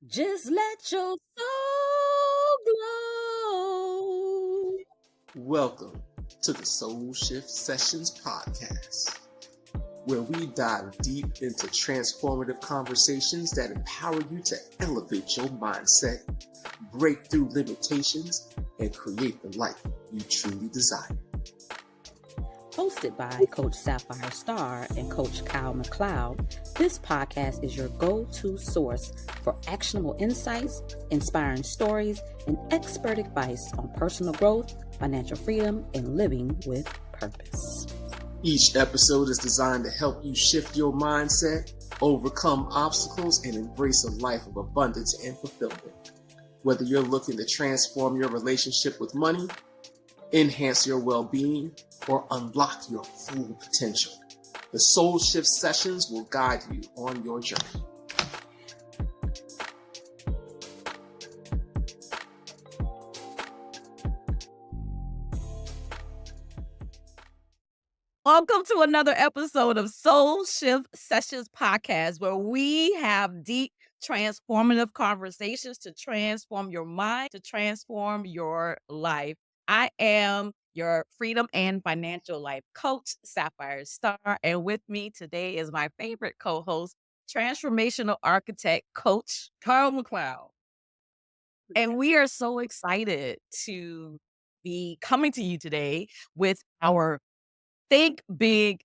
Just let your soul glow. Welcome to the Soul Shift Sessions podcast, where we dive deep into transformative conversations that empower you to elevate your mindset, break through limitations, and create the life you truly desire. Hosted by Coach Sapphire Star and Coach Kyle McLeod, this podcast is your go-to source for actionable insights, inspiring stories, and expert advice on personal growth, financial freedom, and living with purpose. Each episode is designed to help you shift your mindset, overcome obstacles, and embrace a life of abundance and fulfillment. Whether you're looking to transform your relationship with money, enhance your well-being, or unlock your full potential, the Soul Shift Sessions will guide you on your journey. Welcome to another episode of Soul Shift Sessions podcast, where we have deep, transformative conversations to transform your mind, to transform your life. I am your freedom and financial life coach, Sapphire Star, and with me today is my favorite co-host, transformational architect, Coach Kyle McLeod. And we are so excited to be coming to you today with our Think Big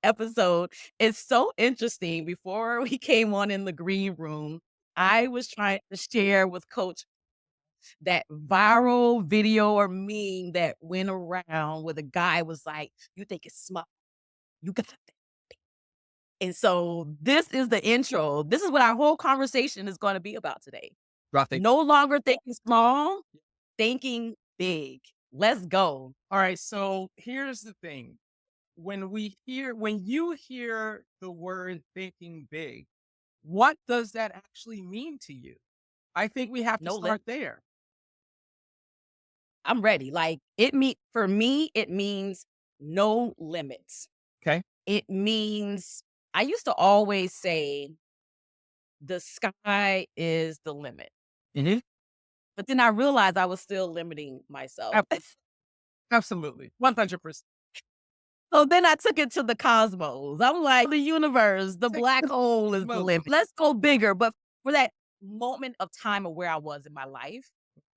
episode. It's so interesting. Before we came on in the green room, I was trying to share with Coach that viral video or meme that went around where the guy was like, "You think it's smart? You got to think big." And so this is the intro. This is what our whole conversation is going to be about today. No longer thinking small, thinking big. Let's go. All right, so here's the thing. When you hear the word thinking big, what does that actually mean to you? I think we have to start there. I'm ready. For me, it means no limits. Okay. It means, I used to always say the sky is the limit. Mm-hmm. But then I realized I was still limiting myself. Absolutely. 100%. So then I took it to the cosmos. I'm like, the universe, the black hole is the limit. Let's go bigger. But for that moment of time of where I was in my life,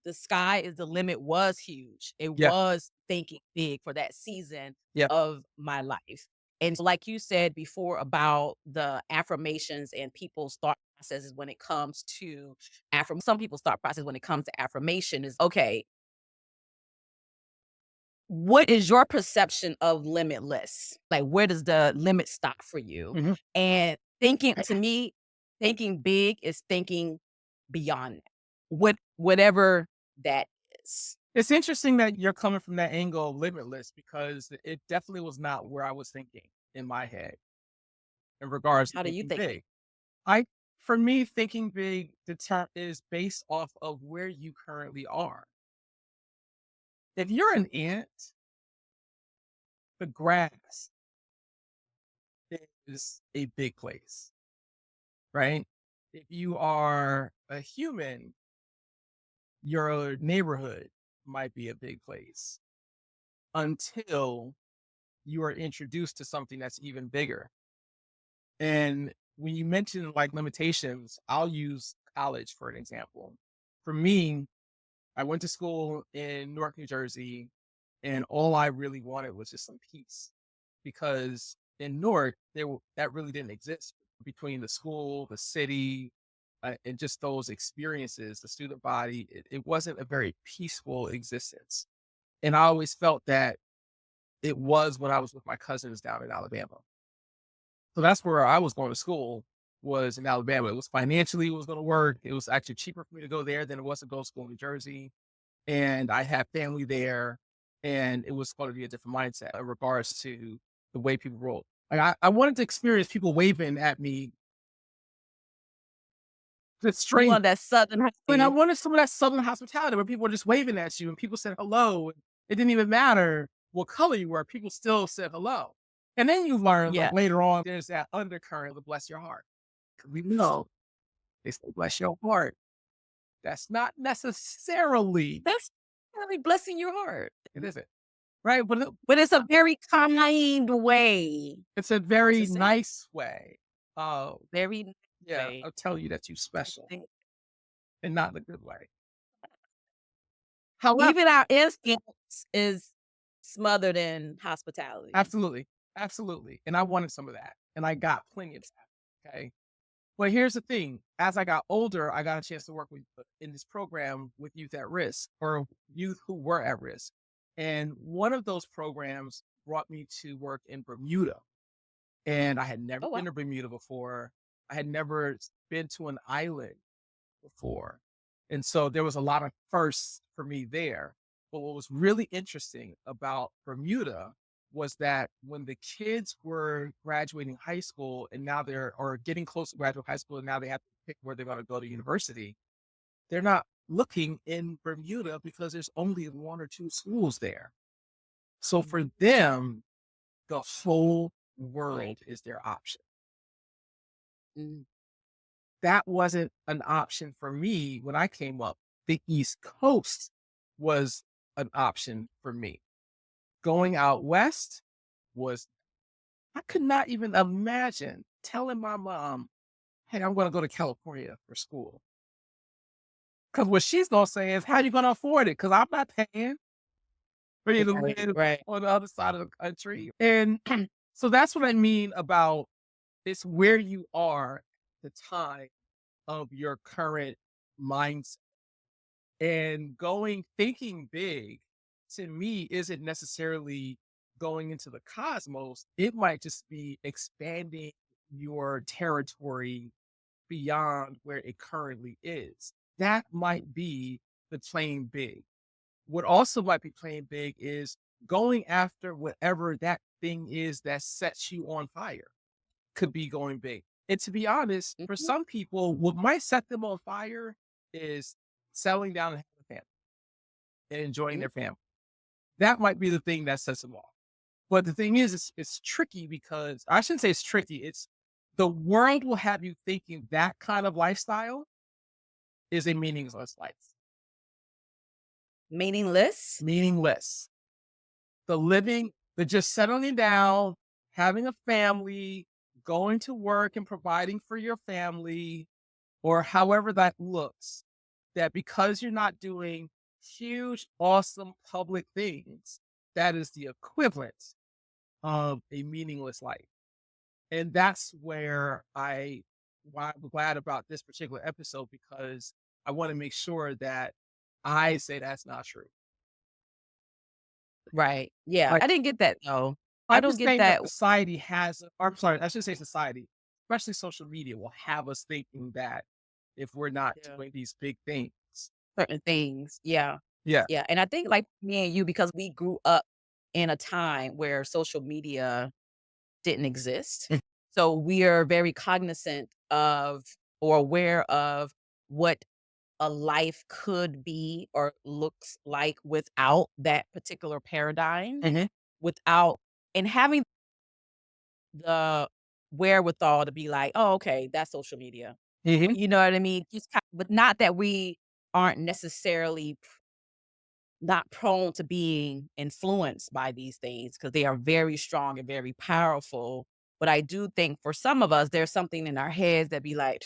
the sky is the limit was huge. It was thinking big for that season of my life. And so like you said before about the affirmations and people's thought processes when it comes to some people's thought process when it comes to affirmation is, okay, what is your perception of limitless? Like, where does the limit stop for you? Mm-hmm. And to me, thinking big is thinking beyond that, whatever that is. It's interesting that you're coming from that angle of limitless, because it definitely was not where I was thinking in my head in regards to How do you thinking think? big. For me, thinking big, the term is based off of where you currently are. If you're an ant, the grass is a big place, right? If you are a human, your neighborhood might be a big place until you are introduced to something that's even bigger. And when you mention like limitations, I'll use college for an example. For me, I went to school in Newark, New Jersey, and all I really wanted was just some peace, because in Newark, that really didn't exist between the school, the city, and just those experiences, the student body. It wasn't a very peaceful existence. And I always felt that it was when I was with my cousins down in Alabama. So that's where I was going to school, was in Alabama. It was financially, it was going to work. It was actually cheaper for me to go there than it was to go to school in New Jersey. And I had family there, and it was going to be a different mindset in regards to the way people roll. Like I wanted to experience people waving at me. It's strange. You want that southern And I wanted some of that southern hospitality where people were just waving at you and people said hello. It didn't even matter what color you were. People still said hello. And then you learn like later on, there's that undercurrent of bless your heart. We know They say, bless your heart. That's not necessarily, That's really blessing your heart. it isn't, right? But it's a very kind way it's a to very say, nice way. Oh, very nice yeah, way. I'll tell you that you I special think and not in a good way. However, even our instincts is smothered in hospitality. absolutely, absolutely. And I wanted some of that, and I got plenty of that. Okay. But here's the thing: as I got older, I got a chance to work with in this program with youth at risk or youth who were at risk. And one of those programs brought me to work in Bermuda. And I had never Oh, wow. been to Bermuda before. I had never been to an island before. And so there was a lot of firsts for me there. But what was really interesting about Bermuda was that when the kids were graduating high school and now they're or getting close to graduate high school and now they have to pick where they're going to go to university, they're not looking in Bermuda because there's only one or two schools there. So for them, the whole world is their option. Mm. That wasn't an option for me when I came up. The East Coast was an option for me. Going out west was, I could not even imagine telling my mom, hey, I'm going to go to California for school. Because what she's going to say is, how you going to afford it? Because I'm not paying for you to Right, live right. on the other side of the country. And so that's what I mean about it's where you are at the time of your current mindset. And thinking big to me isn't necessarily going into the cosmos. It might just be expanding your territory beyond where it currently is. That might be the playing big. What also might be playing big is going after whatever that thing is that sets you on fire could be going big. And to be honest, for Mhm. some people, what might set them on fire is settling down and having a family and enjoying Mhm. their family. That might be the thing that sets them off. But the thing is, it's tricky because I shouldn't say it's tricky. It's the world will have you thinking that kind of lifestyle is a meaningless life. Meaningless? Meaningless. The just settling down, having a family, going to work and providing for your family, or however that looks, that because you're not doing huge, awesome public things, that is the equivalent of a meaningless life. And that's why I'm glad about this particular episode because I want to make sure that I say that's not true. Right. Yeah. Like, I didn't get that though. I I'm don't just get saying that that. society has, or I'm sorry, I should say society, especially social media, will have us thinking that if we're not Yeah. doing these big things. Certain things. Yeah. Yeah. Yeah. And I think like me and you, because we grew up in a time where social media didn't exist. Mm. So we are very cognizant of or aware of what a life could be or looks like without that particular paradigm, Mhm. without and having the wherewithal to be like, "Oh, okay, that's social media." Mhm. You know what I mean? But not that we aren't necessarily not prone to being influenced by these things because they are very strong and very powerful. But I do think for some of us, there's something in our heads that be like,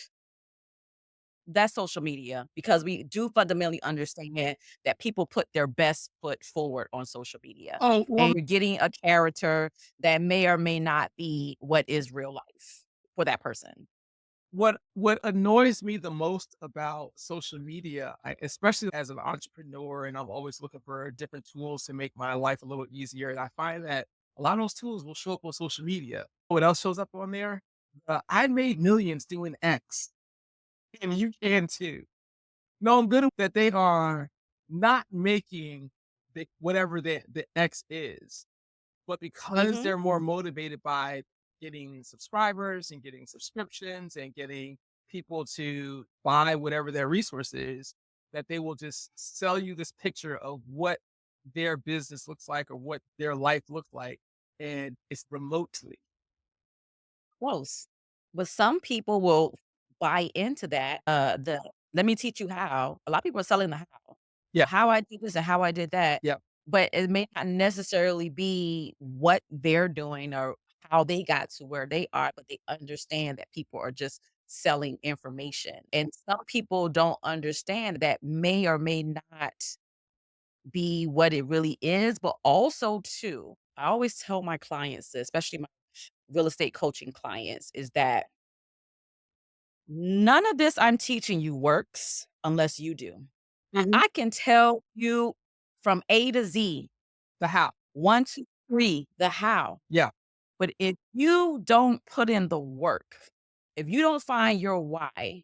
that's social media because we do fundamentally understand that people put their best foot forward on social media. Oh, well, And you're getting a character that may or may not be what is real life for that person. what annoys me the most about social media, especially as an entrepreneur, and I'm always looking for different tools to make my life a little easier. And I find that a lot of those tools will show up on social media. What else shows up on there? I made millions doing X, and you can too. No, I'm good at that they are not making whatever the X is, but because Mhm. they're more motivated by getting subscribers and getting subscriptions and getting people to buy whatever their resource is, that they will just sell you this picture of what their business looks like or what their life looks like. And it's remotely. Close. But some people will buy into that, the let me teach you how. A lot of people are selling the how. Yeah. How I did this and how I did that, Yep. but it may not necessarily be what they're doing or how they got to where they are, but they understand that people are just selling information. And some people don't understand that may or may not be what it really is, but also too, I always tell my clients this, especially my real estate coaching clients, is that none of this I'm teaching you works unless you do. Mhm. I can tell you from A to Z, The how. 1, 2, 3, the how. Yeah. But if you don't put in the work, if you don't find your why,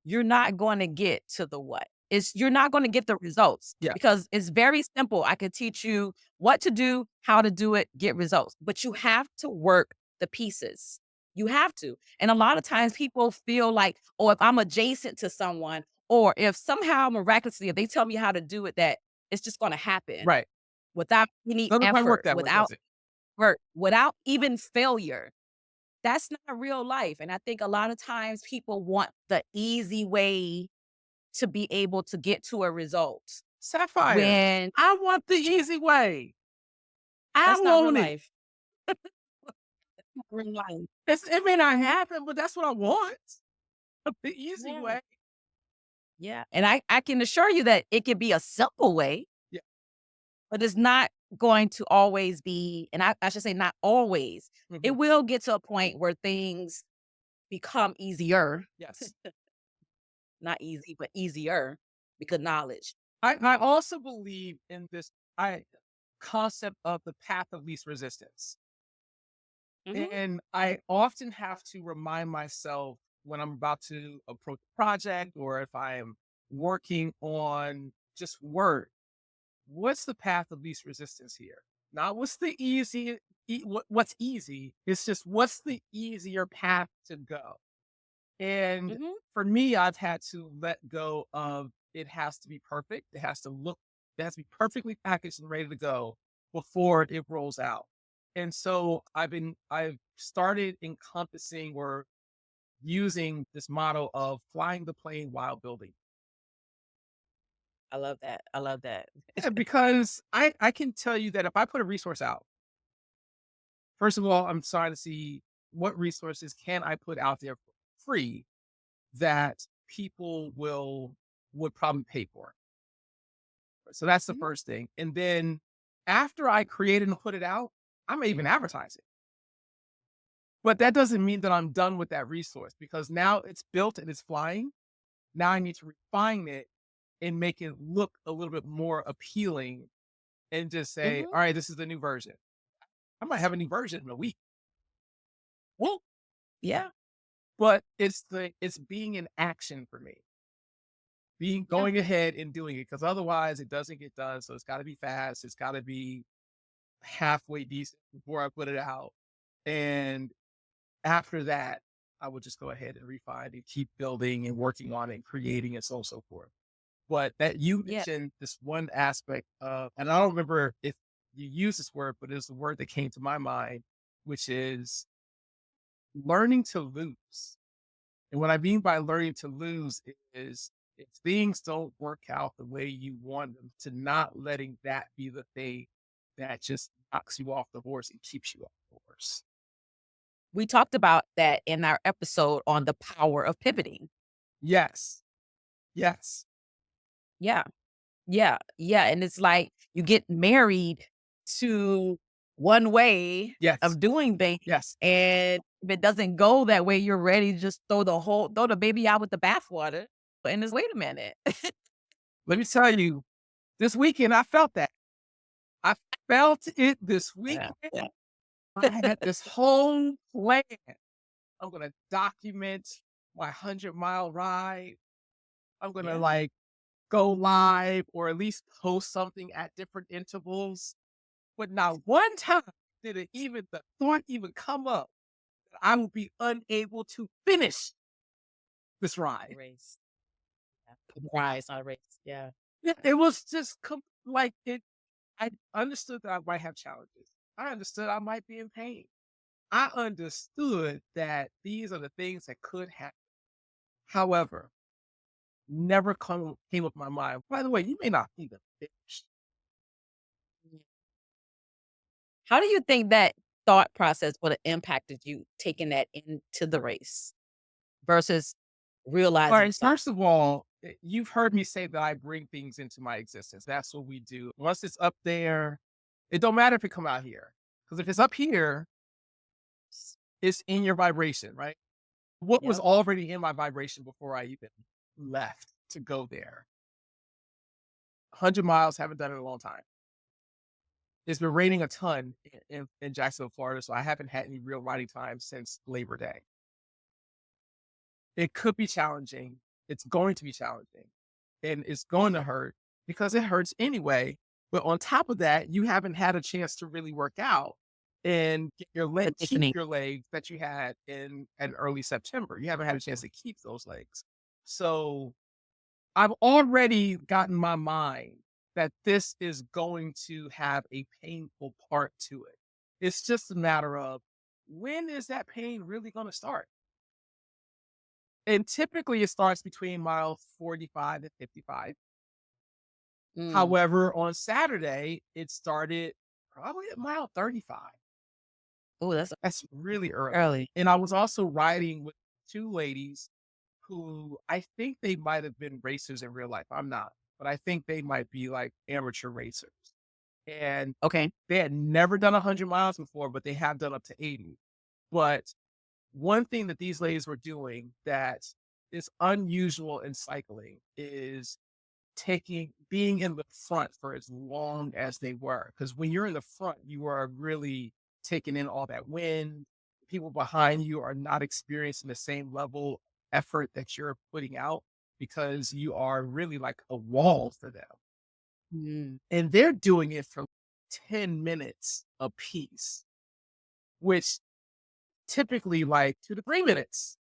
you're not gonna get to the what. You're not gonna get the results Yeah. because it's very simple. I could teach you what to do, how to do it, get results, but you have to work the pieces. You have to. And a lot of times people feel like, oh, if I'm adjacent to someone, or if somehow miraculously, if they tell me how to do it, that it's just gonna happen Right. without any Doesn't quite work effort, that way, without does it? work, without even failure. That's not real life. And I think a lot of times people want the easy way to be able to get to a result Sapphire, when I want the easy way. I that's not real want it. life. Real life. It may not happen, but that's what I want. The easy Yeah. way. Yeah. And I can assure you that it can be a simple way, Yeah. but it's not going to always be, and I should say not always. It Mhm. will get to a point where things become easier, Yes. not easy, but easier because knowledge. I also believe in this I concept of the path of least resistance. Mhm. And I often have to remind myself when I'm about to approach a project or if I am working on just work, what's the path of least resistance here? Not what's the what's easy. It's just what's the easier path to go. And Mhm. for me, I've had to let go of it has to be perfect. It has to be perfectly packaged and ready to go before it rolls out. And so I've started encompassing or using this model of flying the plane while building. I love that. I love that. Yeah, because I can tell you that if I put a resource out, first of all, I'm starting to see what resources can I put out there for free that people would probably pay for. So that's the Mhm. first thing. And then after I create it and put it out, I may even advertise it. But that doesn't mean that I'm done with that resource because now it's built and it's flying. Now I need to refine it and make it look a little bit more appealing and just say, Mhm. all right, this is the new version. I might have a new version in a week. Well, Yeah. but it's being in action for me. Being Yeah. going ahead and doing it because otherwise it doesn't get done. So it's got to be fast. It's got to be halfway decent before I put it out. And after that, I would just go ahead and refine and keep building and working on it and creating and so on and so forth. But that you Yeah. mentioned this one aspect of, and I don't remember if you use this word, but it's the word that came to my mind, which is learning to lose. And what I mean by learning to lose is if things don't work out the way you want them, to not letting that be the thing that just knocks you off the horse and keeps you off the horse. We talked about that in our episode on the power of pivoting. Yes. Yes. Yeah. Yeah. Yeah. And it's like you get married to one way Yes. of doing things. Yes. And if it doesn't go that way, you're ready to just throw the baby out with the bathwater. And it's wait a minute. Let me tell you, this weekend I felt that. I felt it this Yeah. weekend. Yeah. I had this whole plan. I'm gonna document my 100-mile ride. I'm gonna Yeah. like go live or at least post something at different intervals. But not one time did the thought even come up that I would be unable to finish this A ride. race. Yeah. Rise, not a race. Yeah. Yeah, it was just like it. I understood that I might have challenges. I understood I might be in pain. I understood that these are the things that could happen. However, never came up my mind. By the way, you may not even finish. How do you think that thought process would have impacted you taking that into the race versus All realizing right, something? first of all, you've heard me say that I bring things into my existence. That's what we do. Once it's up there, it don't matter if it come out here. Because if it's up here, it's in your vibration, right? What was Yep. already in my vibration before I even left to go there? 100 miles, haven't done it in a long time. It's been raining a ton in Jacksonville, Florida, so I haven't had any real riding time since Labor Day. It could be challenging. It's going to be challenging, and it's going to hurt because it hurts anyway. But on top of that, you haven't had a chance to really work out and get your keep Conditioning. your legs that you had in early September. You haven't had a chance to keep those legs. So I've already gotten my mind that this is going to have a painful part to it. It's just a matter of when is that pain really going to start? And typically it starts between mile 45 and 55. Mm. However, on Saturday, it started probably at mile 35. Oh, that's That's really early. early. And I was also riding with two ladies who I think they might have been racers in real life. I'm not, but I think they might be like amateur racers. And Okay. they had never done 100 miles before, but they have done up to 80. But one thing that these ladies were doing that is unusual in cycling is being in the front for as long as they were. Because when you're in the front, you are really taking in all that wind. People behind you are not experiencing the same level effort that you're putting out because you are really like a wall for them. Mm. And they're doing it for 10 minutes a piece, which typically like 2 to 3 minutes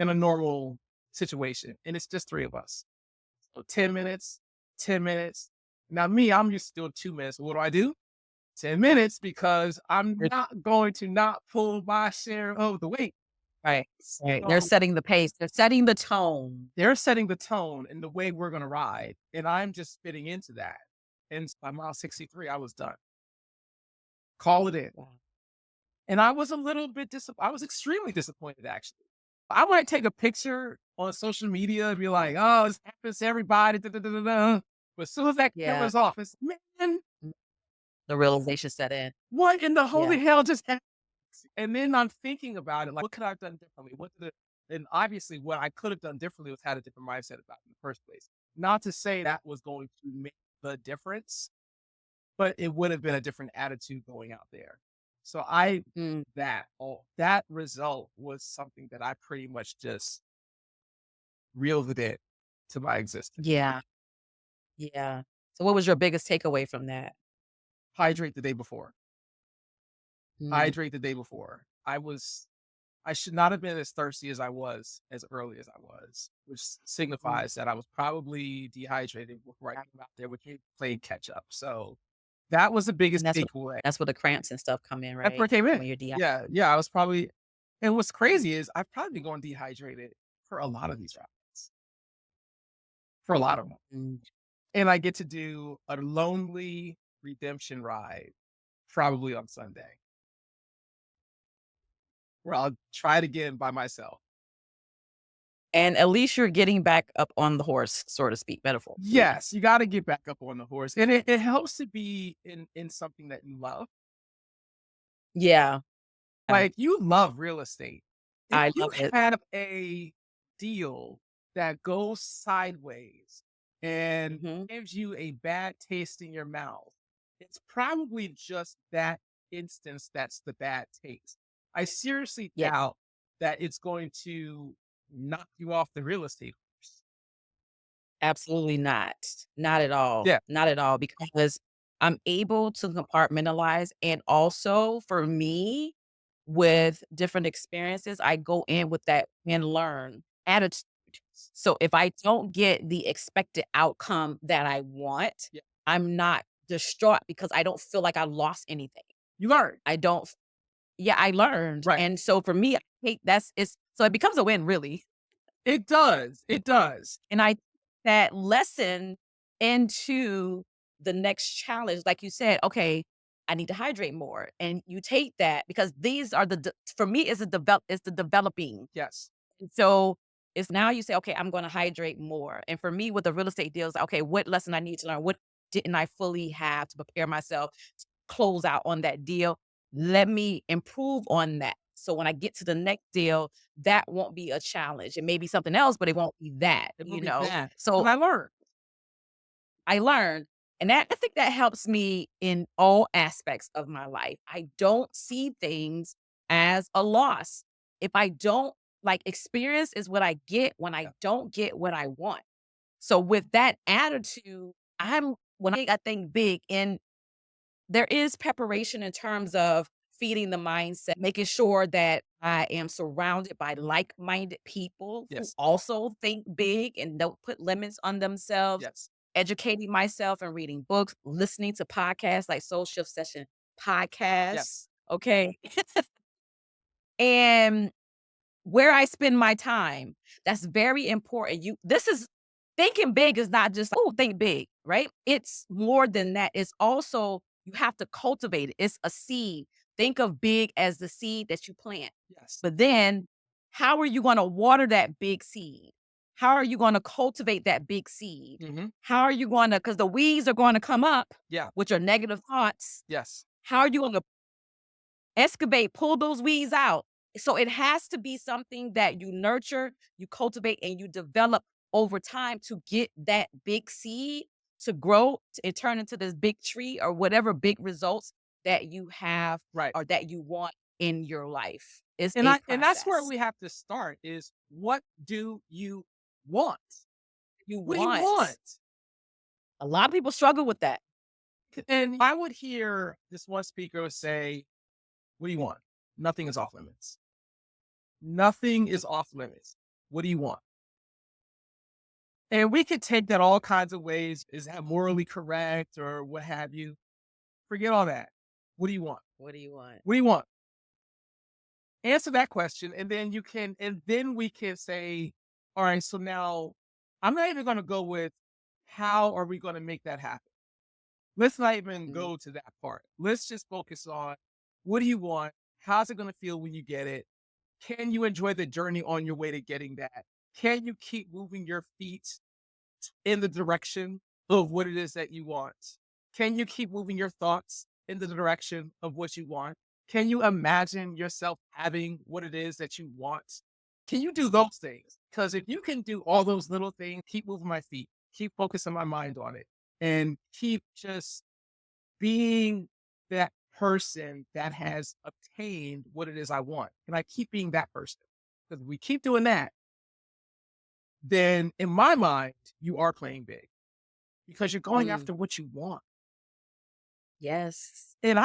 in a normal situation. And it's just three of us. So 10 minutes, 10 minutes. Now, me, I'm used to doing 2 minutes. What do? 10 minutes because I'm You're not going to not pull my share of the weight. right. Right. They're So setting the pace. They're setting the tone. they're setting the tone and the way we're going to ride. And I'm just fitting into that. And by mile 63, I was done. Call it in. Wow. And I was a little bit I was extremely disappointed, actually. I might take a picture on social media and be like, oh, this happens to everybody. Da, da, da, da, da. But as soon as that Yeah. camera's off, it's, man, Mm. The realization set in. what in the Yeah. holy hell just happened? And then I'm thinking about it, like, what could I have done differently? And obviously, what I could have done differently was had a different mindset about it in the first place. Not to say that was going to make the difference, but it would have been a different attitude going out there. So Mm. that result was something that I pretty much just reeled it in to my existence. Yeah. Yeah. So what was your biggest takeaway from that? Hydrate the day before. Mm. Hydrate the day before. I should not have been as thirsty as I was as early as I was, which Mm. signifies that I was probably dehydrated before I came out there, which playing catch up. So that was the And biggest takeaway. that's where the cramps and stuff come in, That's where right? it came in. When you're dehydrated. Yeah, I was probably and what's crazy is I've probably been going dehydrated for a lot of these rides, for a lot of them. Mm. And I get to do a lonely redemption ride probably on Sunday, where I'll try it again by myself. And at least you're getting back up on the horse, so to speak, metaphorically. Yes, you gotta get back up on the horse. And it helps to be in something that you love. Yeah. Like, you love real estate. If I you love it. have a deal that goes sideways and Mhm. gives you a bad taste in your mouth, it's probably just that instance that's the bad taste. I seriously Yeah. doubt that it's going to knock you off the real estate horse. Absolutely not. Not at all. Yeah. Not at all, because I'm able to compartmentalize, and also for me, with different experiences, I go in with that and learn attitude. So if I don't get the expected outcome that I want, Yeah. I'm not distraught because I don't feel like I lost anything. You learn. I don't f Yeah, I learned. Right. And so for me, I think it becomes a win, really. It does. It does. And I that lesson into the next challenge, like you said, okay, I need to hydrate more. And you take that because these are for me, it's the developing. Yes. And so it's now you say, okay, I'm going to hydrate more. And for me, with the real estate deals, okay, what lesson I need to learn? What didn't I fully have to prepare myself to close out on that deal? Let me improve on that. So when I get to the next deal, that won't be a challenge. It may be something else, but it won't be that, It will you be know? that. So But I learned. I learned, and that I think that helps me in all aspects of my life. I don't see things as a loss. If I don't like experience is what I get when I don't get what I want. So with that attitude, I think big and there is preparation in terms of feeding the mindset, making sure that I am surrounded by like-minded people who Yes. also think big and don't put limits on themselves, Yes. educating myself and reading books, listening to podcasts like Soul Shift Session podcasts. Yes. Okay. And where I spend my time, that's very important. This is thinking big is not just, oh, think big, right? It's more than that. It's also, you have to cultivate it. It's a seed. Think of big as the seed that you plant. Yes. But then, how are you going to water that big seed? How are you going to cultivate that big seed? Mm-hmm. How are you going to, because the weeds are going to come up, Yeah. which are negative thoughts. Yes. How are you going to excavate, pull those weeds out? So it has to be something that you nurture, you cultivate, and you develop over time to get that big seed to grow and turn into this big tree or whatever big results that you have Right. or that you want in your life. It's And a and that's where process. we have to start is what do you want? You What do you want. want? A lot of people struggle with that. And I would hear this one speaker say, what do you want? Nothing is off limits. Nothing is off limits. What do you want? And we could take that all kinds of ways. Is that morally correct or what have you? Forget all that. What do you want? What do you want? What do you want? Answer that question. And then we can say, all right, so now I'm not even going to go with how are we going to make that happen? Let's not even Mm. go to that part. Let's just focus on what do you want? How's it going to feel when you get it? Can you enjoy the journey on your way to getting that? Can you keep moving your feet in the direction of what it is that you want? Can you keep moving your thoughts in the direction of what you want? Can you imagine yourself having what it is that you want? Can you do those things? Because if you can do all those little things, keep moving my feet, keep focusing my mind on it, and keep just being that person that has obtained what it is I want. And I keep being that person. Because if we keep doing that, then in my mind, you are playing big because you're going Mm. after what you want. Yes. And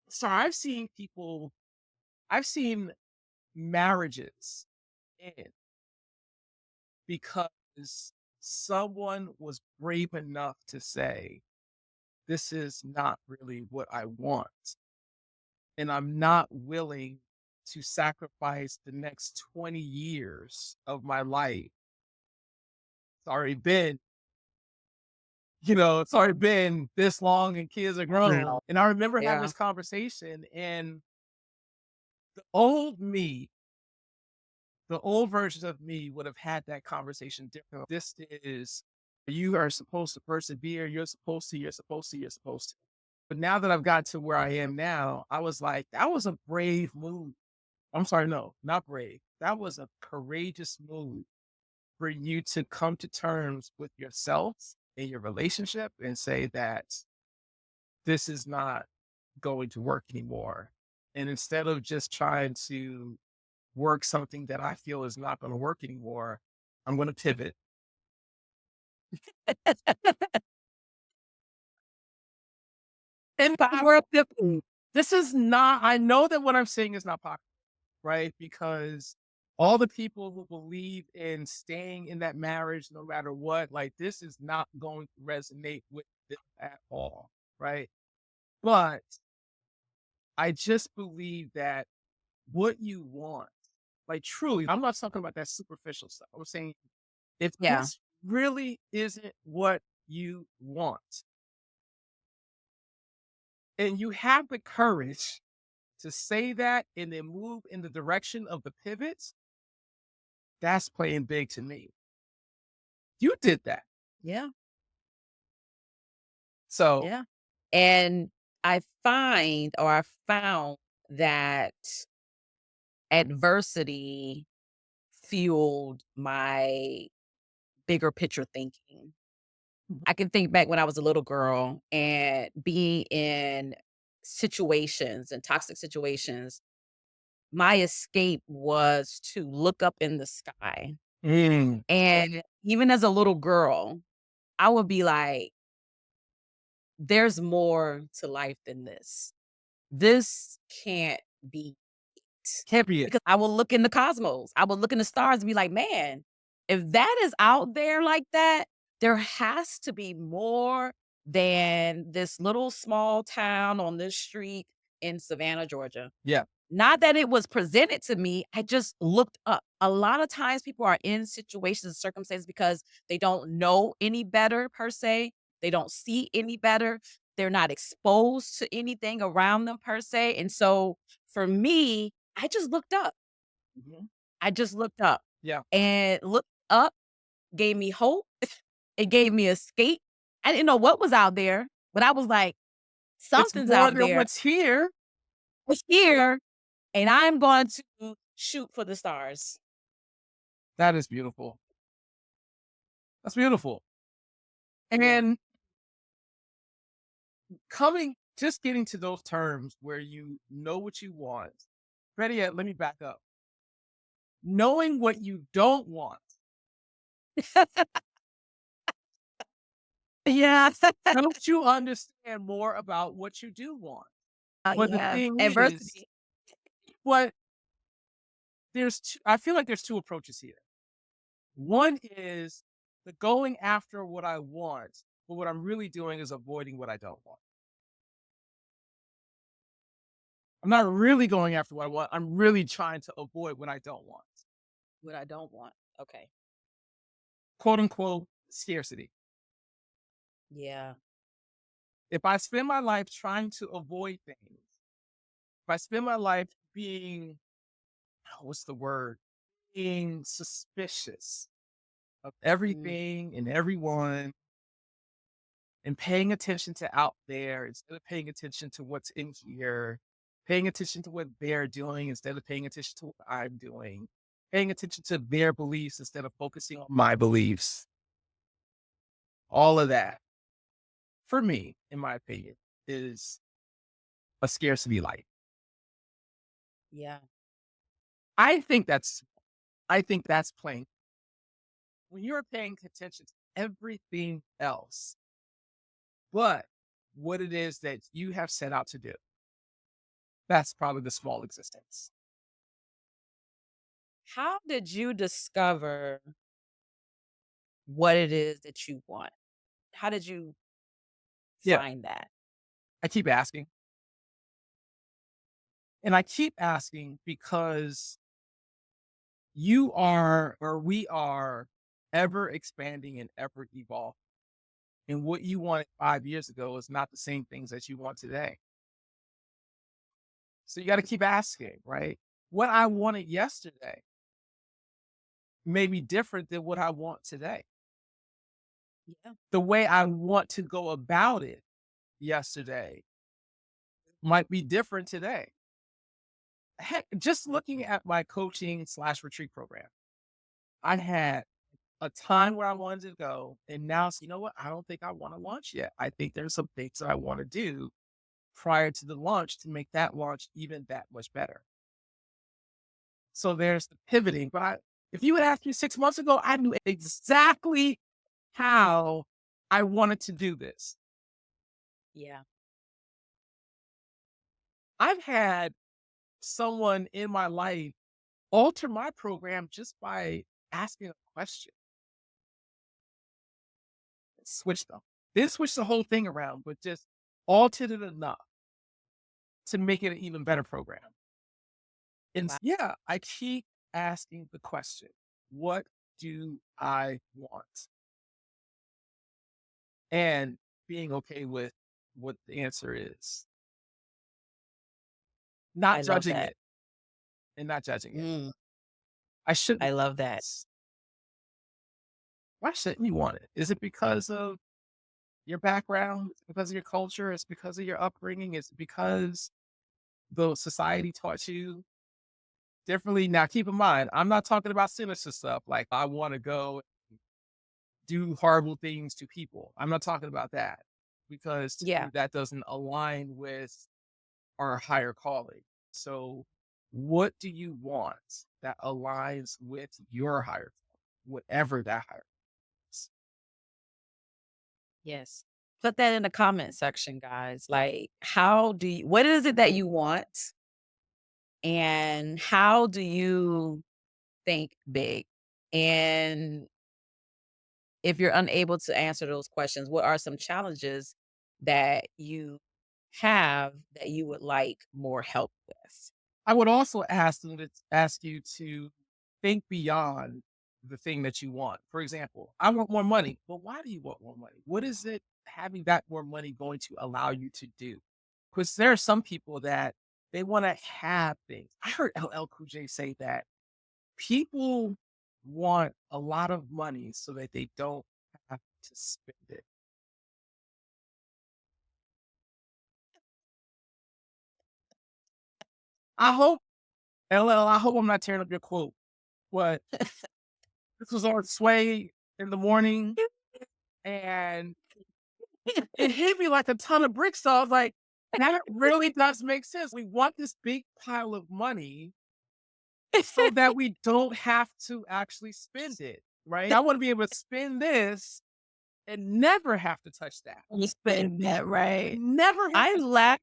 So I've seen people, I've seen marriages end because someone was brave enough to say, this is not really what I want. And I'm not willing to sacrifice the next 20 years of my life. It's already been, it's already been this long and kids are grown. yeah. And I remember having Yeah. this conversation and the old me, the old version of me would have had that conversation different. This is, you are supposed to persevere. You're supposed to. But now that I've got to where I am now, I was like, that was a brave move. I'm sorry, no, not brave. That was a courageous move for you to come to terms with yourself in your relationship and say that this is not going to work anymore. And instead of just trying to work something that I feel is not going to work anymore, I'm going to pivot. And Power of the this is not, I know that what I'm saying is not popular, right? Because all the people who believe in staying in that marriage, no matter what, like this is not going to resonate with them at all, right? But I just believe that what you want, Like truly, I'm not talking about that superficial stuff. I'm saying if Yeah. this really isn't what you want, and you have the courage to say that and then move in the direction of the pivots, that's playing big to me. You did that. Yeah. So, Yeah. And I found that adversity fueled my bigger picture thinking. Mhm. I can think back when I was a little girl and being in situations and toxic situations, my escape was to look up in the sky. Mm, And even as a little girl, I would be like, there's more to life than this. This can't be it. can't be it. Because I will look in the cosmos. I will look in the stars and be like, man, if that is out there like that, there has to be more than this little small town on this street in Savannah, Georgia. Yeah. Not that it was presented to me, I just looked up. A lot of times people are in situations and circumstances because they don't know any better per se. They don't see any better. They're not exposed to anything around them per se. And so for me, I just looked up. Mhm. I just looked up. Yeah. And look up gave me hope. It gave me escape. I didn't know what was out there, but I was like, It's something's more out than there. what's here. It's here, and I'm going to shoot for the stars. That is beautiful. That's beautiful. Yeah. And just getting to those terms where you know what you want. Better yet, let me back up. Knowing what you don't want. Yeah. Helps you understand more about what you do want. But the Yeah. thing is, Adversity. what I feel like there's two approaches here. One is the going after what I want, but what I'm really doing is avoiding what I don't want. I'm not really going after what I want. I'm really trying to avoid what I don't want. What I don't want. Okay. Quote unquote scarcity. Yeah. If I spend my life trying to avoid things, if I spend my life being, what's the word? Being suspicious of Mm, everything and everyone and paying attention to out there instead of paying attention to what's in here, paying attention to what they're doing instead of paying attention to what I'm doing, paying attention to their beliefs instead of focusing on my beliefs. All of that, for me, in my opinion, is a scarcity life. yeah. I think that's I think that's plain. When you're paying attention to everything else, but what it is that you have set out to do, that's probably the small existence. How did you discover what it is that you want? How did you Yeah, find that? I keep asking. And I keep asking because you are, or we are, ever expanding and ever evolving. And what you wanted 5 years ago is not the same things that you want today. So you got to keep asking, right? What I wanted yesterday may be different than what I want today. Yeah. The way I want to go about it yesterday might be different today. Heck, just looking at my coaching slash retreat program, I had a time where I wanted to go, and now you know what? I don't think I want to launch yet. I think there's some things that I want to do prior to the launch to make that launch even that much better. So there's the pivoting. If you had asked me 6 months ago, I knew exactly how I wanted to do this. Yeah. I've had someone in my life alter my program just by asking a question. Switch them. Didn't switch the whole thing around, but just altered it enough to make it an even better program. And Wow. yeah, I keep asking the question, what do I want? And being okay with what the answer is, I not love judging that. it and not judging it. Mm, I shouldn't. I love that. Why shouldn't you want it? Is it because of your background? Is it because of your culture? Is it because of your upbringing? Is it because the society taught you differently? Now, keep in mind, I'm not talking about sinister stuff like I want to go do horrible things to people. I'm not talking about that because to me, Yeah. that doesn't align with our higher calling. So, what do you want that aligns with your higher calling, whatever that higher is? Yes. Put that in the comment section, guys. Like, what is it that you want? And how do you think big? And if you're unable to answer those questions, what are some challenges that you have that you would like more help with? I would also ask you to think beyond the thing that you want. For example, I want more money. Well, why do you want more money? What is it having that more money going to allow you to do? Because there are some people that they want to have things. I heard LL Cool J say that people want a lot of money so that they don't have to spend it. I hope, LL, I hope I'm not tearing up your quote, but this was on Sway in the morning and it hit me like a ton of bricks. So I was like, that really does make sense. We want this big pile of money so that we don't have to actually spend it, right? I want to be able to spend this and never have to touch that. You spend that, right? Never have I to. laugh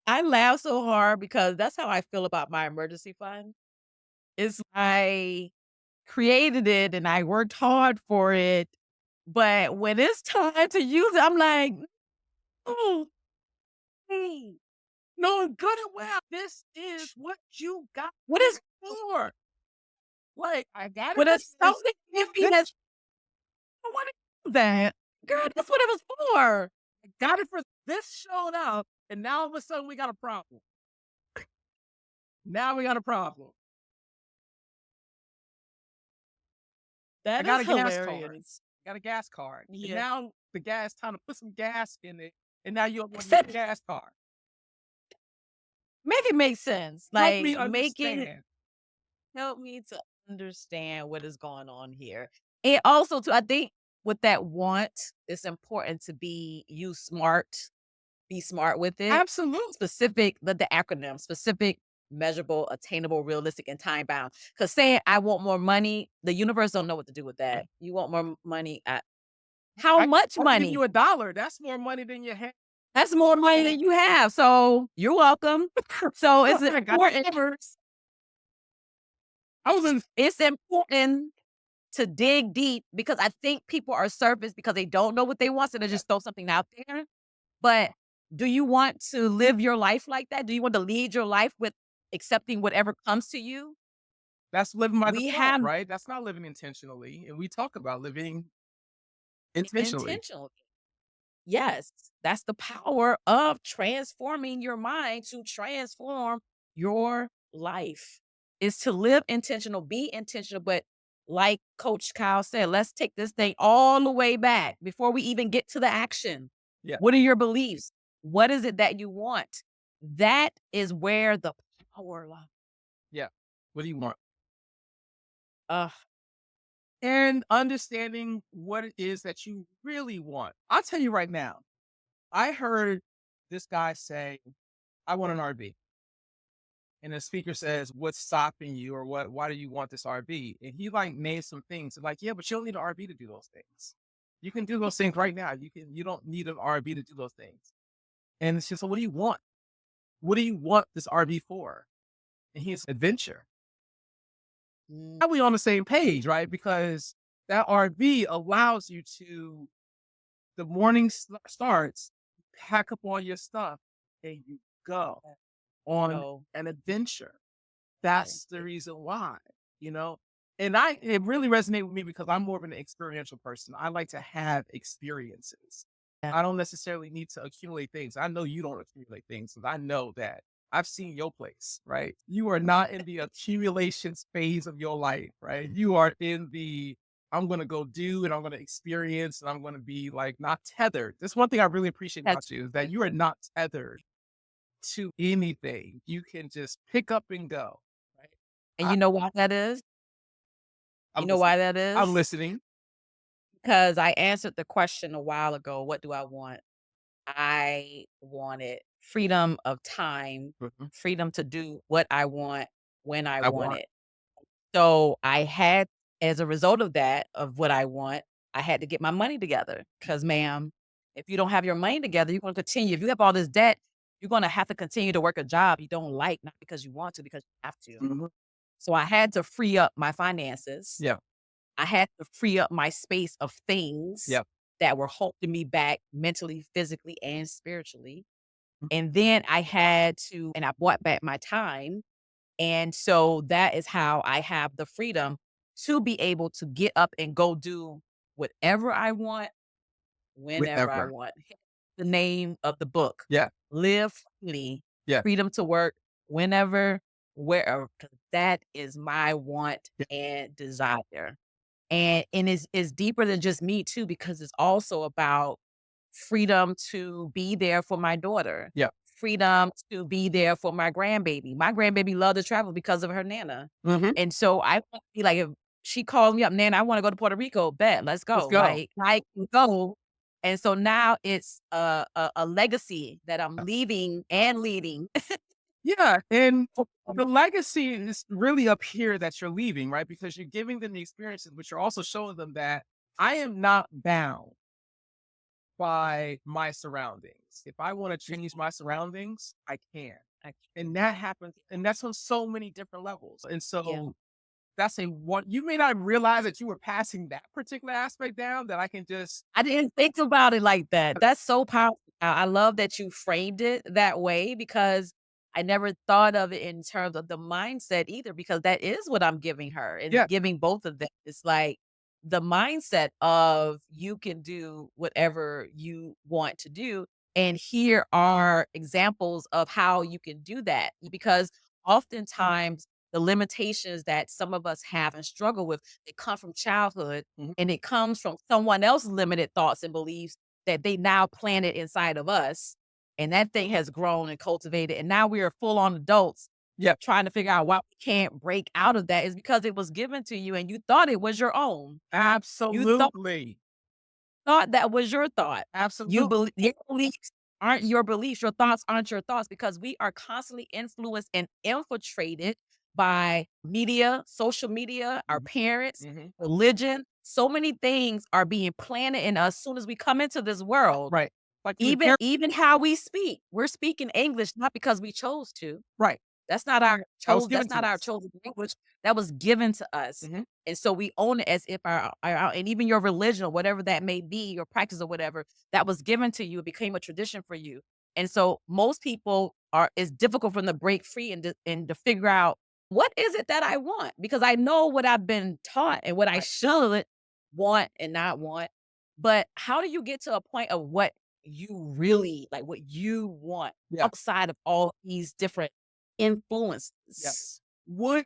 I laugh so hard because that's how I feel about my emergency fund. It's I created it and I worked hard for it, but when it's time to use it, I'm like, "Oh, hey, Knowing good and well, this is what you got what is for. Like, I got it what for is this. something iffy This, that's I wanna do that. Girl, that's what it was for." I got it for this showed up, and now all of a sudden we got a problem. Now we got a problem. I That got is a gas card. hilarious. Got a gas card. And Yeah. now the gas time to put some gas in it, and now you want a gas card. Make it make sense. Help me Like, make it understand. help me to understand what is going on here. And also too, I think with that want, it's important to be smart with it. Absolutely. Specific, the acronym, specific, measurable, attainable, realistic, and time bound. Because saying I want more money, the universe don't know what to do with that. You want more money at how I much I'll give money? you $1. That's more money than you have. That's more money than you have. So you're welcome. So it's I got important. numbers. I was in It's important to dig deep because I think people are surface because they don't know what they want, so they just throw something out there. But do you want to live your life like that? Do you want to lead your life with accepting whatever comes to you? that's living by We default, have right? That's not living intentionally. And we talk about living intentionally. intentionally. Yes, that's the power of transforming your mind to transform your life. Is to live intentional, be intentional, but like Coach Kyle said, let's take this thing all the way back before we even get to the action. Yeah. What are your beliefs? What is it that you want? That is where the power lies. Yeah. What do you want? Ugh, And understanding what it is that you really want. I'll tell you right now, I heard this guy say, I want an RV. And the speaker says, what's stopping you or why do you want this RV? And he like made some things like, yeah, but you don't need an RV to do those things. You can do those things right now. You don't need an RV to do those things. And it's just, so what do you want? What do you want this RV for? And he's adventure. mm, Now we on the same page, right? Because that RV allows you to, the morning starts, pack up all your stuff and you go on no. an adventure. that's the reason why, you know? And it really resonated with me because I'm more of an experiential person. I like to have experiences. Yeah. I don't necessarily need to accumulate things. I know you don't accumulate things because I know that I've seen your place, right? You are not in the accumulation phase of your life, right? You are in the I'm going to go do and I'm going to experience and I'm going to be like not tethered. That's one thing I really appreciate That's about you is that you are not tethered to anything. You can just pick up and go, right? and I, you know why that is? You I'm know listening. why that I'm is? listening. Because I answered the question a while ago, what do I want? I wanted freedom of time, Mhm. freedom to do what I want when I I want want. it. So I had, as a result of that, of what I want, I had to get my money together. Because, ma'am, if you don't have your money together, you're going to continue. If you have all this debt, you're going to have to continue to work a job you don't like, not because you want to, because you have to. Mhm. So I had to free up my finances. Yeah. I had to free up my space of things Yeah. that were holding me back mentally, physically, and spiritually. Mm. And then I had to, and I bought back my time. And so that is how I have the freedom to be able to get up and go do whatever I want, whenever I Whatever. want. The name of the book, Yeah. Live Freely, Yeah. Freedom to Work Whenever, Wherever, 'cause that is my want Yeah. and desire. And it's deeper than just me too, because it's also about freedom to be there for my daughter, Yeah. freedom to be there for my grandbaby. My grandbaby loved to travel because of her nana. Mhm. And so I want to be like, if she calls me up, "Nana, I wanna go to Puerto Rico," bet, let's Let's go. go. Like, I can go. And so now it's a legacy that I'm leaving and leading. Yeah, and the legacy is really up here that you're leaving, right? Because you're giving them the experiences, but you're also showing them that I am not bound by my surroundings. If I want to change my surroundings, I can. And that happens, and that's on so many different levels. And Yeah. so that's a one you may not realize that you were passing that particular aspect down that I can just I didn't think about it like that. That's so powerful. I love that you framed it that way because I never thought of it in terms of the mindset either, because that is what I'm giving her and yeah, giving both of them. It's like the mindset of you can do whatever you want to do. And here are examples of how you can do that. Because oftentimes the limitations that some of us have and struggle with, they come from childhood, mhm, and it comes from someone else's limited thoughts and beliefs that they now planted inside of us. And that thing has grown and cultivated. And now we are full on adults yeah, trying to figure out why we can't break out of that is because it was given to you and you thought it was your own. You absolutely. thought that was your thought. You Absolutely. believe your beliefs aren't your beliefs. Your thoughts aren't your thoughts because we are constantly influenced and infiltrated by media, social media, our Mhm, parents, mhm. religion. So many things are being planted in us soon as we come into this world. Right. Like you Even inherit even how we speak. We're speaking English not because we chose to. right. That was given That's to not our us. chosen language. That was given to us. Mhm. And so we own it as if our and even your religion or whatever that may be, your practice or whatever, that was given to you, it became a tradition for you. And so most people are it's difficult for them to break free and to figure out what is it that I want? Because I know what I've been taught and what I Right. should want and not want. But how do you get to a point of what you really like, what you want Yeah. outside of all these different influences? Yes. What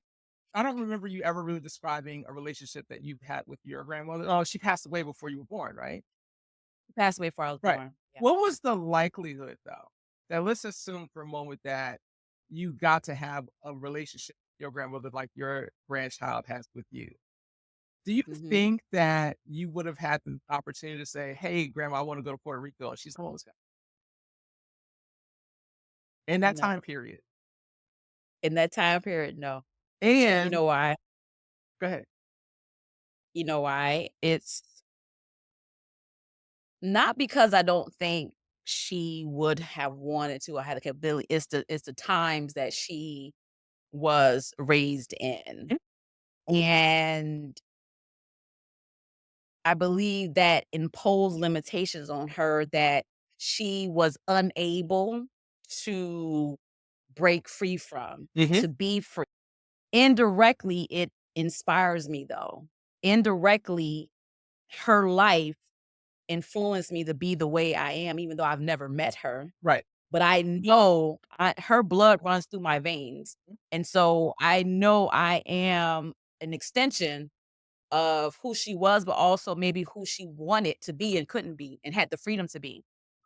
I don't remember you ever really describing a relationship that you've had with your grandmother. Oh, she passed away before you were born, right? Passed away before I was Right. born. Yeah. What was the likelihood though? That let's assume for a moment that you got to have a relationship with your grandmother like your grandchild has with you. Do you Mhm. think that you would have had the opportunity to say, "Hey, grandma, I want to go to Puerto Rico," and she's almost in that No. time period? In that time period, no. And you And know why? go ahead. You know why? It's not because I don't think she would have wanted to or had the capability. It's the times that she was raised in. Mhm. And I believe that imposed limitations on her that she was unable to break free from, Mhm. to be free. Indirectly, it inspires me though. Indirectly, her life influenced me to be the way I am, even though I've never met her. Right. But I know her blood runs through my veins. And so I know I am an extension of who she was, but also maybe who she wanted to be and couldn't be and had the freedom to be.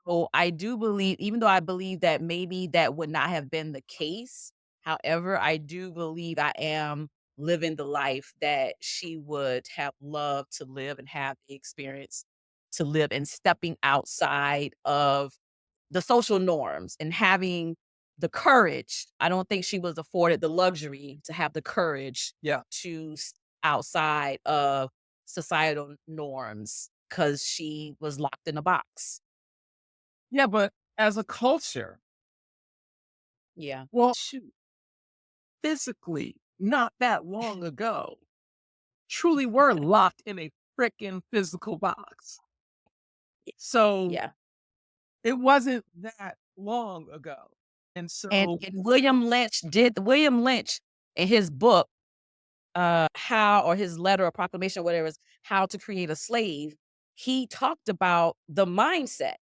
So I do believe, even though I believe that maybe that would not have been the case, however, I do believe I am living the life that she would have loved to live and have the experience to live, and stepping outside of the social norms and having the courage. I don't think she was afforded the luxury to have the courage Yeah. to outside of societal norms because she was locked in a box. Yeah, but as a culture, Yeah. well, shoot, physically, not that long ago, truly were locked in a freaking physical box. So Yeah. it wasn't that long ago. And And so, William Lynch in his book, how, or his letter or proclamation, whatever it is, How to Create a Slave, he talked about the mindset.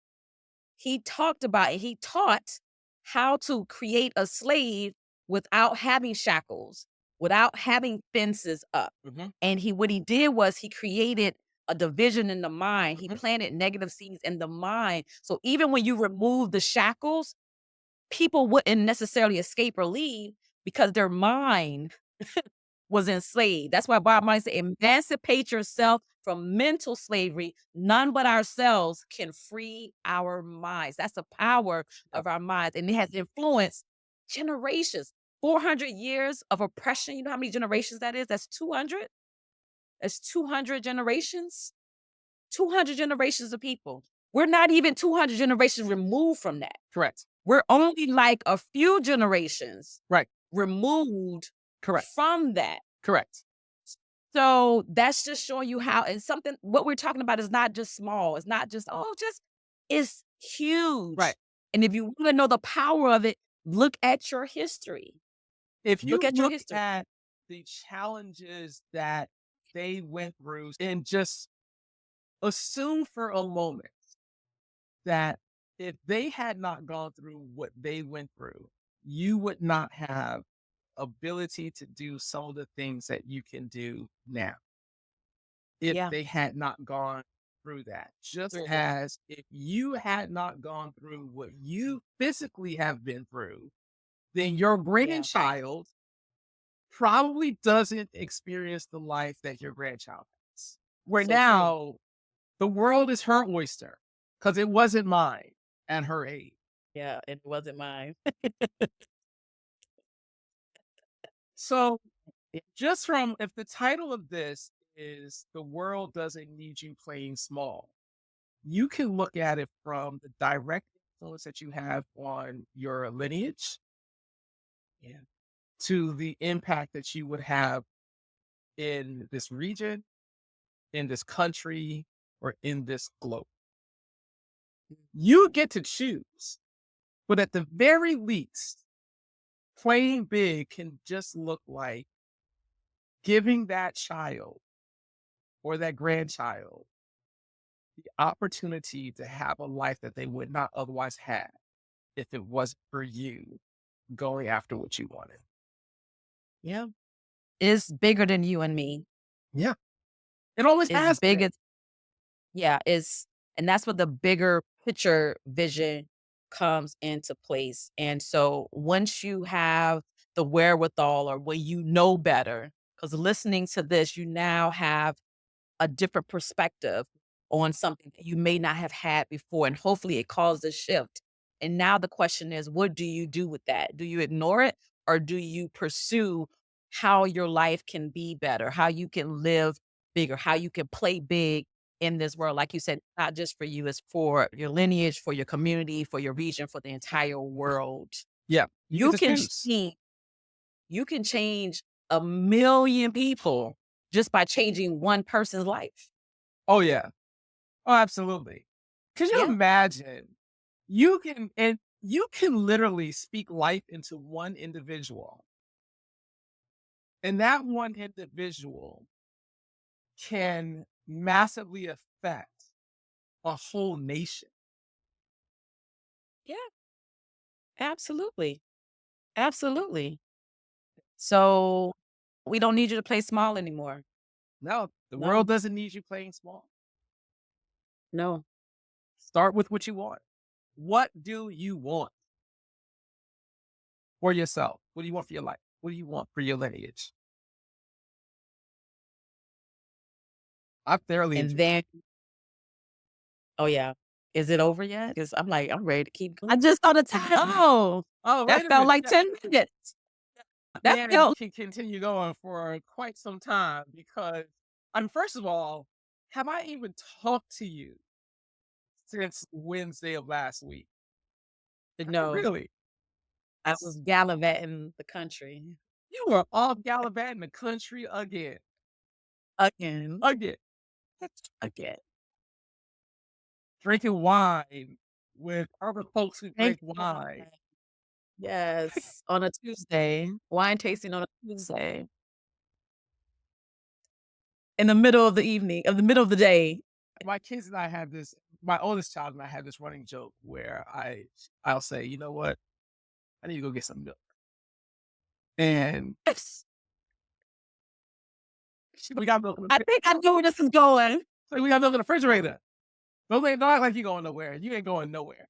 He taught how to create a slave without having shackles, without having fences up. Mhm, And what he did was he created a division in the mind. He mhm, planted negative seeds in the mind. So even when you remove the shackles, people wouldn't necessarily escape or leave because their mind was enslaved. That's why Bob Marley said, "Emancipate yourself from mental slavery. None but ourselves can free our minds." That's the power yep, of our minds, and it has influenced generations. 400 years of oppression. You know how many generations that is? That's 200. That's 200 generations. 200 generations of people. We're not even 200 generations removed from that. correct. We're only like a few generations Right. removed Correct. from that. Correct. So that's just showing you how, and something, what we're talking about is not just small. It's not just, it's Right. huge. And if you want to know the power of it, look at your history. If Look you at your look history. at the challenges that they went through and just assume for a moment that if they had not gone through what they went through, you would not have ability to do some of the things that you can do now. If Yeah. they had not gone through that, just Through that. as if you had not gone through what you physically have been through, then your Yeah. grandchild probably doesn't experience the life that your grandchild has. Where So true. now the world is her oyster because it wasn't mine at her age. Yeah. It wasn't mine. So, just from if the title of this is The World Doesn't Need You Playing Small, you can look at it from the direct influence that you have on your lineage, yeah, to the impact that you would have in this region, in this country, or in this globe. You get to choose, but at the very least, playing big can just look like giving that child or that grandchild the opportunity to have a life that they would not otherwise have if it wasn't for you going after what you wanted. Yeah. It's bigger than you and me. Yeah. It always It's has big been. as, yeah, and that's what the bigger picture vision comes into place. And so once you have the wherewithal, or when you know better, because listening to this, you now have a different perspective on something that you may not have had before. And hopefully it caused a shift. And now the question is, what do you do with that? Do you ignore it, or do you pursue how your life can be better, how you can live bigger, how you can play big in this world? Like you said, not just for you, it's for your lineage, for your community, for your region, for the entire world. Yeah. You get You to can choose. change, you can change a million people just by changing one person's life. Oh, yeah. Oh, absolutely. Could you Yeah. imagine? You can literally speak life into one individual And that one individual can massively affect a whole nation. Yeah, absolutely. Absolutely. So we don't need you to play small anymore. No, the No, world doesn't need you playing small. no. Start with what you want. What do you want for yourself? What do you want for your life? What do you want for your lineage? I thoroughly And enjoy. then, oh yeah. Is it over yet? Because I'm like, I'm ready to keep going. I just saw the time. Oh, Oh, that wait a felt minute. like 10 minutes. That Man, felt can continue going for quite some time because, first of all, have I even talked to you since Wednesday of last week? no. Really? I was gallivanting the country You were off gallivanting the country again. again. Again. Again. Drinking wine with other folks who drink Thank God. wine. Yes, on a Tuesday. Wine tasting on a Tuesday. In the middle of the evening, of the middle of the day. My kids and I have this, my oldest child and I have this running joke where I'll say, you know what? I need to go get some milk. And we got milk. I think I know where this is going. So we got milk in the refrigerator. Don't act like you going nowhere. You ain't going nowhere.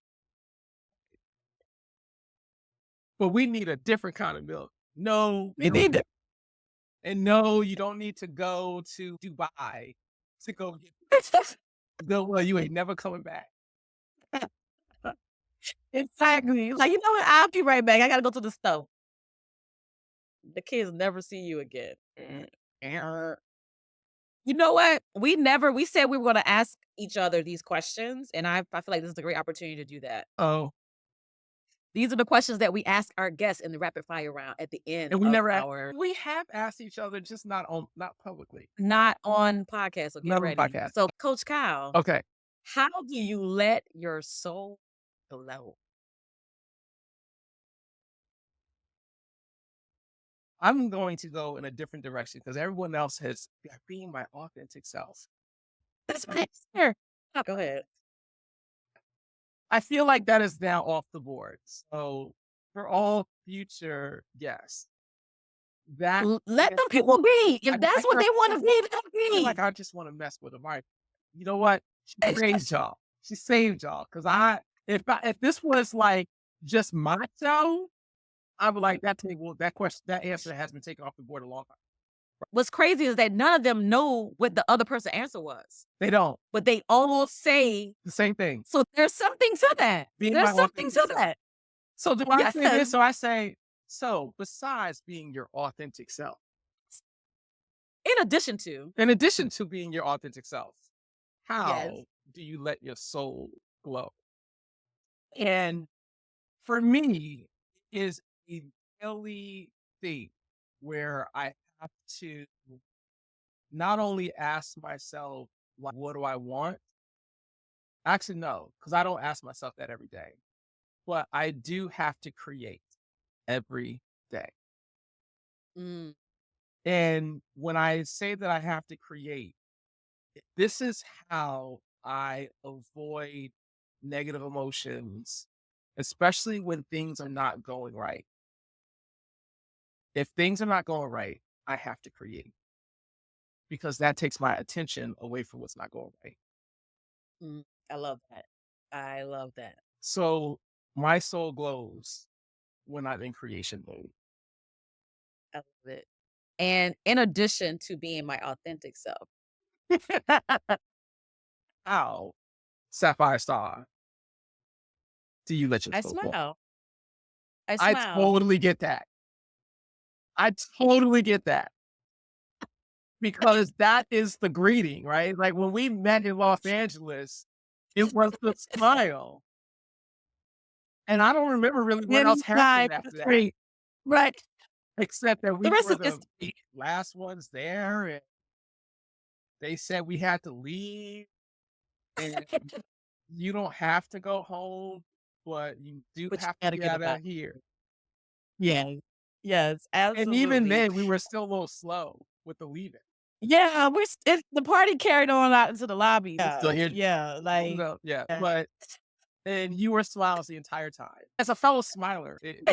But we need a different kind of milk. No, We need it. and no, you don't need to go to Dubai to go get milk. Well, you ain't never coming back. Exactly. Like, you know what? I'll be right back. I gotta go to the stove. The kids never see you again. You know what? We said we were gonna ask each other these questions, and I feel like this is a great opportunity to do that. Oh, These are the questions that we ask our guests in the rapid fire round at the end and we of never our we have asked each other, just not publicly. not on podcast. So get Not on ready. podcast. So, Coach Kyle, Okay. how do you let your soul glow? I'm going to go in a different direction because everyone else has being my authentic self. That's my answer. Go ahead. I feel like that is now off the board. So for all future guests, that Let them people be. If that's what they want to be, let them I feel be. like I just want to mess with them. All right, you know what? She raised y'all. She saved y'all. Because if this was like just my show, I would like that answer has been taken off the board a long time. What's crazy is that none of them know what the other person's answer was, They don't. but they all say The same thing. so. There's something to that. Being There's my something authentic to self. that. So do I say this? Yes. So I say, so besides being your authentic self, In addition to being your authentic self, how do you let your soul glow? And for me, it is a daily thing where I have to not only ask myself, like, what do I want? Actually, no, because I don't ask myself that every day. But I do have to create every day. Mm, And when I say that I have to create, this is how I avoid negative emotions, especially when things are not going right. If things are not going right, I have to create because that takes my attention away from what's not going right. I love that. I love that. So my soul glows when I'm in creation mode. I love it. And in addition to being my authentic self, How, Sapphire Star, do you let your I soul glow? smile. I I smile. totally get that. I totally get that. Because that is the greeting, right? Like when we met in Los Angeles, it was the smile. And I don't remember really what else happened after that, Right. except that we The rest were of this, the last ones there, and they said we had to leave, and you don't have to go home, but you do but you have to gotta get get out about. of here. Yeah. Yes, And even absolutely. then, we were still a little slow with the leaving. Yeah, the party carried on out into the lobby. So Yeah, here, yeah, like no, yeah, yeah. but and you were smiling the entire time. As a fellow smiler, it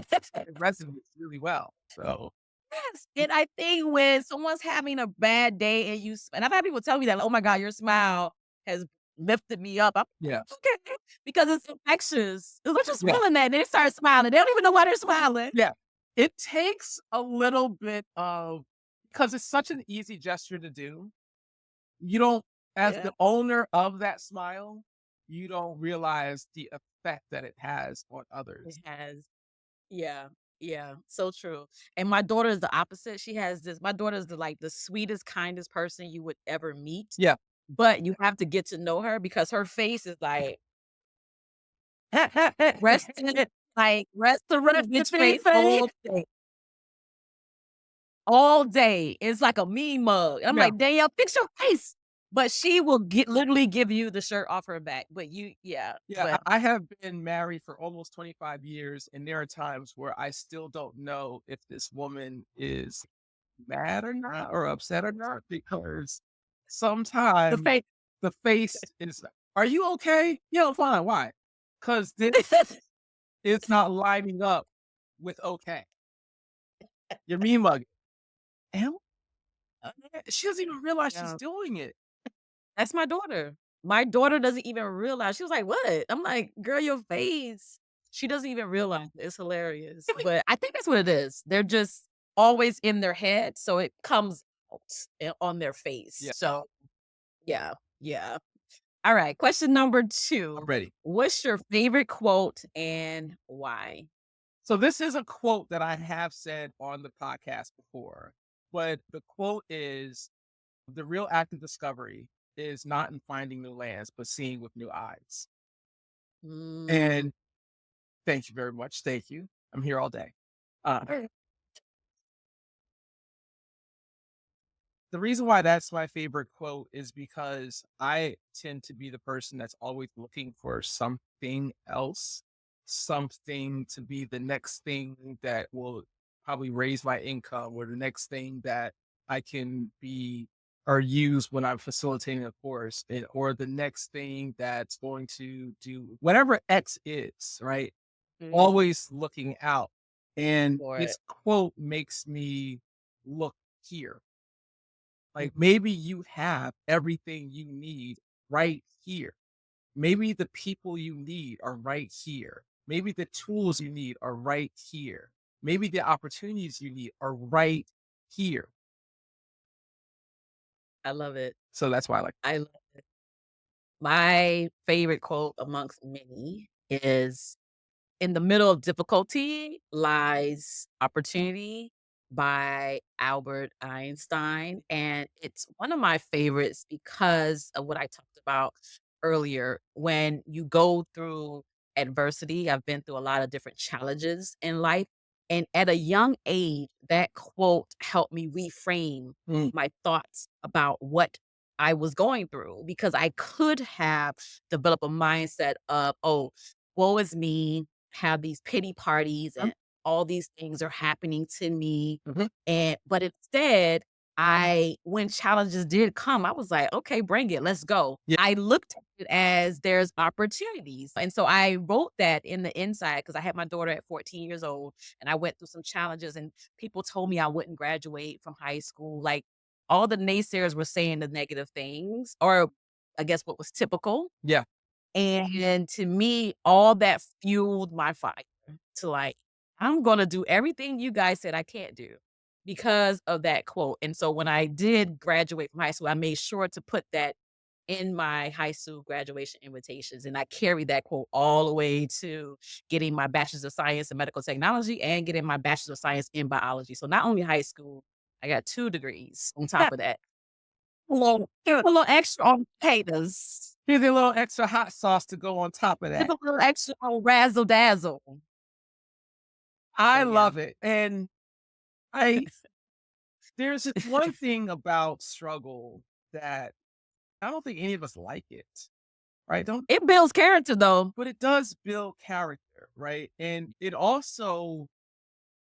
resonates really well. So Yes, and I think when someone's having a bad day and and I've had people tell me that, "Oh my god, your smile has lifted me up." I'm yeah, okay, because it's infectious. They're just yeah, smiling that, and they start smiling. They don't even know why they're smiling. yeah. It takes a little bit of because it's such an easy gesture to do. You don't, as Yeah, the owner of that smile, you don't realize the effect that it has on it others. has. Yeah, yeah, so true. And my daughter is the opposite. She has this. My daughter is the sweetest, kindest person you would ever meet. Yeah, But you have to get to know her because her face is like resting, like resting rest in bitch peace, face baby. all day. It's like a mean mug. I'm Yeah. like, Danielle, fix your face. But she will literally give you the shirt off her back. But yeah. Yeah, But I have been married for almost 25 years, and there are times where I still don't know if this woman is mad or not, or upset or not, because the sometimes face. the face is, "Are you okay?" "Yeah, I'm fine." "Why?" Because this is not lining up with okay. You're mean mugging. Am she doesn't even realize she's Yeah. doing it. That's my daughter. My daughter doesn't even realize. She was like, "What?" I'm like, "Girl, your face." She doesn't even realize. It's hilarious. But I think that's what it is. They're just always in their head, so it comes out on their face. Yeah, So, yeah, yeah. All right, question number I'm 2. ready. What's your favorite quote and why? So this is a quote that I have said on the podcast before, but the quote is, "The real act of discovery is not in finding new lands, but seeing with new eyes." Mm, And thank you very much. Thank you. I'm here all day. Uh, the reason why that's my favorite quote is because I tend to be the person that's always looking for something else, something to be the next thing that will probably raise my income, or the next thing that I can be or use when I'm facilitating a course, or the next thing that's going to do whatever X is, right? mhm, Always looking out. And for it. this quote makes me look here. Like, Mhm. maybe you have everything you need right here. Maybe the people you need are right here. Maybe the tools you need are right here. Maybe the opportunities you need are right here. I love it. So that's why I like. I love my favorite quote amongst many is "In the middle of difficulty lies opportunity" by Albert Einstein, and it's one of my favorites because of what I talked about earlier. When you go through adversity, I've been through a lot of different challenges in life, and at a young age, that quote helped me reframe Mm, my thoughts about what I was going through because I could have developed a mindset of, "Oh, woe is me, have these pity parties um, and all these things are happening to me." mhm. But instead, when challenges did come, I was like, "Okay, bring it. Let's go." Yeah, I looked at it as there's opportunities. And so I wrote that in the inside because I had my daughter at 14 years old and I went through some challenges and people told me I wouldn't graduate from high school. Like all the naysayers were saying the negative things, or I guess what was typical. yeah, And to me, all that fueled my fire to like, I'm gonna do everything you guys said I can't do because of that quote. And so when I did graduate from high school, I made sure to put that in my high school graduation invitations. And I carried that quote all the way to getting my bachelor's of science in medical technology and getting my bachelor's of science in biology. So not only high school, I got 2 degrees on top of that. A little extra on potatoes. here's a little extra hot sauce to go on top of Give that. a little extra on razzle dazzle. So I yeah. love it. And I, there's just one thing about struggle that I don't think any of us like it, right? Don't, It builds character though. but it does build character, right? And it also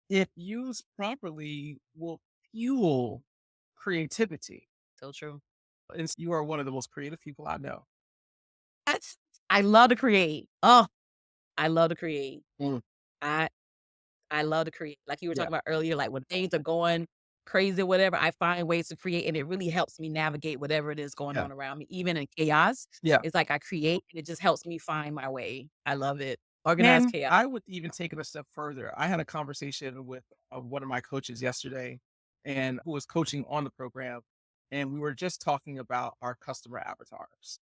if used properly, will fuel creativity. So true. And you are one of the most creative people I know. That's I love to create. Oh, I love to create. Mm. I I love to create. Like you were Yeah. talking about earlier, like when things are going crazy or whatever, I find ways to create and it really helps me navigate whatever it is going Yeah. on around me. Even in chaos, Yeah. it's like I create and it just helps me find my way. I love it. Organized And chaos. I would even take it a step further. I had a conversation with one of my coaches yesterday and who was coaching on the program. And we were just talking about our customer avatars.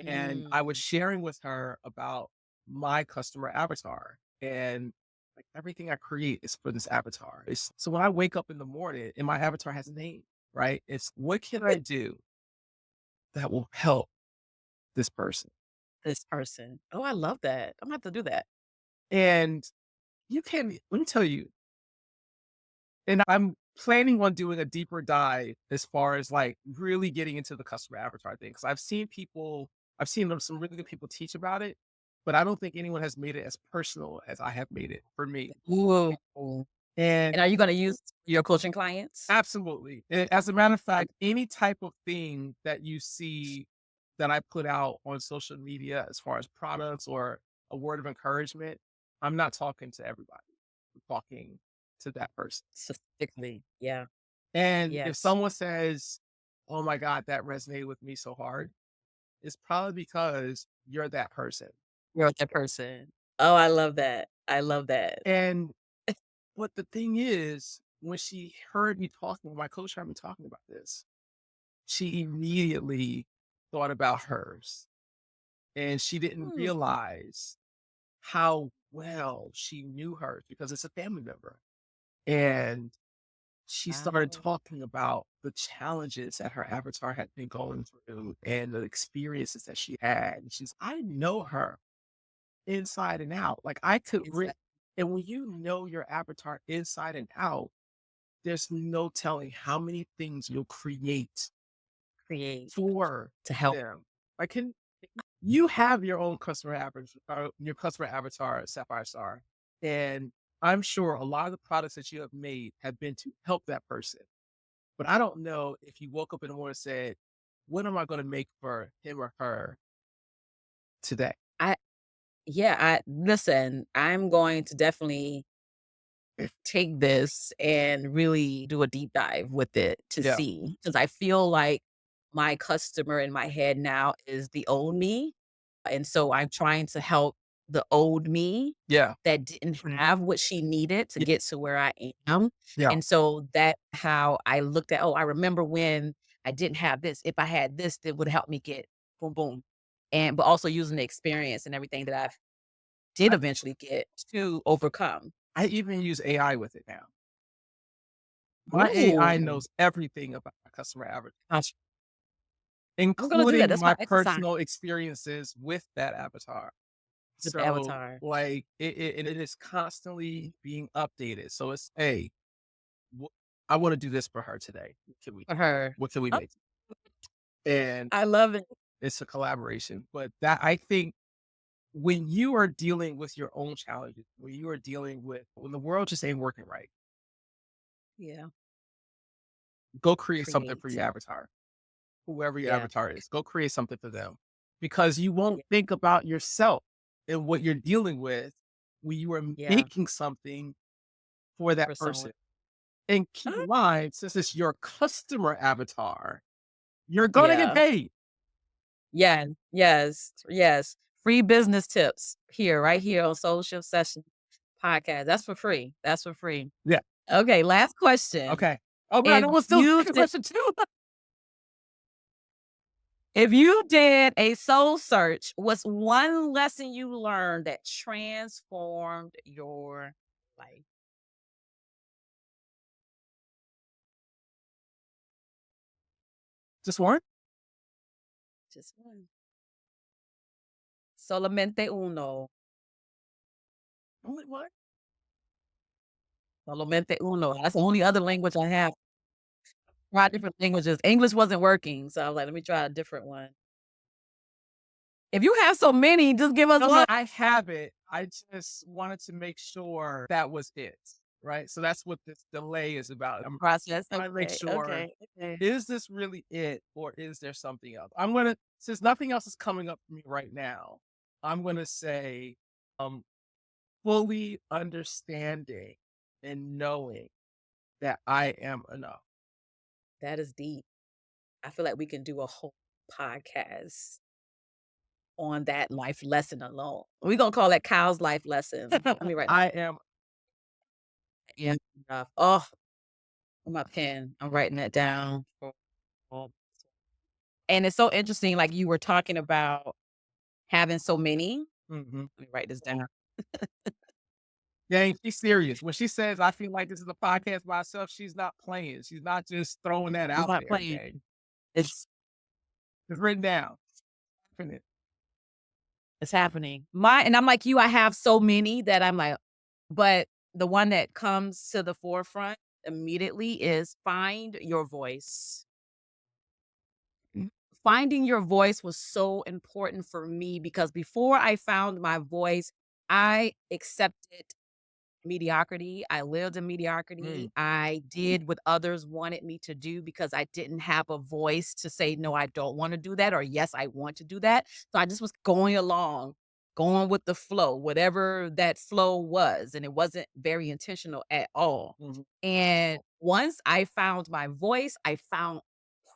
And I was Mm. sharing with her about my customer avatar and like everything I create is for this avatar. So when I wake up in the morning and my avatar has a name, right? It's what can I do that will help this person? This person. Oh, I love that. I'm gonna have to do that. And you can, let me tell you, and I'm planning on doing a deeper dive as far as like really getting into the customer avatar thing. Cause I've seen some really good people teach about it, but I don't think anyone has made it as personal as I have made it for me. Ooh. And And are you gonna use your coaching clients? absolutely. And as a matter of fact, any type of thing that you see that I put out on social media as far as products or a word of encouragement, I'm not talking to everybody. I'm talking to that person. Specifically. Yeah. And if Yes. someone says, "Oh my god, that resonated with me so hard," it's probably because you're that person. You're that person. Oh, I love that. I love that. And but the thing is, when she heard me talking, my coach heard me talking about this, she immediately thought about hers. And she didn't Hmm. realize how well she knew hers because it's a family member. And she started Wow. talking about the challenges that her avatar had been going through and the experiences that she had. And she's, I know her inside and out. Like I could Exactly. and when you know your avatar inside and out, there's no telling how many things you'll create Create for to help. them. Like can you have your own customer avatar, your customer avatar, Sapphire Star. And I'm sure a lot of the products that you have made have been to help that person. But I don't know if you woke up in the morning and said, what am I going to make for him or her today? I yeah, I listen, I'm going to definitely take this and really do a deep dive with it to Yeah. see because I feel like my customer in my head now is the old me. And so I'm trying to help the old me Yeah. that didn't have what she needed to Yeah. get to where I am. Yeah. And so that how I looked at, oh, I remember when I didn't have this. If I had this, that would help me get boom, boom. And but also using the experience and everything that I did I, eventually get to overcome. I even use AI with it now. My AI Ooh. knows everything about my customer avatar, Gosh, I'm gonna do that. including That's my my exercise personal experiences with that avatar. with the So, avatar like, it is constantly being updated. So it's, hey, wh- I want to do this for her today. for her. What can we Oh, make? And I love it. it's a collaboration. But that I think when you are dealing with your own challenges, when you are dealing with when the world just ain't working right, Yeah. go create something for Create. your avatar, whoever your Yeah. avatar is. Go create something for them because you won't Yeah. think about yourself and what you're dealing with when you are Yeah. making something for that For someone. person. And keep Ah, in mind, since it's your customer avatar, you're gonna get yeah. paid. Yeah. Yes. Yes. Free business tips here, right here on Soul Shift Session podcast. That's for free. That's for free. Yeah. Okay. Last question. Okay. Oh, but I If know what's still you second did, question too. if you did a soul search, what's one lesson you learned that transformed your life? Just one? Just one. Solamente uno. Only one? Solamente uno. That's the only other language I have. Try different languages. English wasn't working, so I was like, let me try a different one. If you have so many, just give us No, no, one. I have it. I just wanted to make sure that was it. right? So that's what this delay is about. I'm Process. trying to make Okay. sure, Okay. is this really it or is there something else? I'm going to, since nothing else is coming up for me right now, I'm going to say, um, fully understanding and knowing that I am enough. That is deep. I feel like we can do a whole podcast on that life lesson alone. We're gonna call that Kyle's life lesson. Let me write I am, yeah. Oh, my pen. I'm writing that down. And it's so interesting, like you were talking about having so many. mhm. Let me write this down. Dang, she's serious. When she says, I feel like this is a podcast by herself, she's not playing. She's not just throwing that I'm out not there, playing. gang. It's It's written down. Definite. it's happening. And I'm like you, I have so many that I'm like, but the one that comes to the forefront immediately is find your voice. Finding your voice was so important for me because before I found my voice, I accepted mediocrity. I lived in mediocrity. Mm. I did what others wanted me to do because I didn't have a voice to say, no, I don't want to do that, or yes, I want to do that. So I just was going along, going with the flow, whatever that flow was. And it wasn't very intentional at all. Mhm. And once I found my voice, I found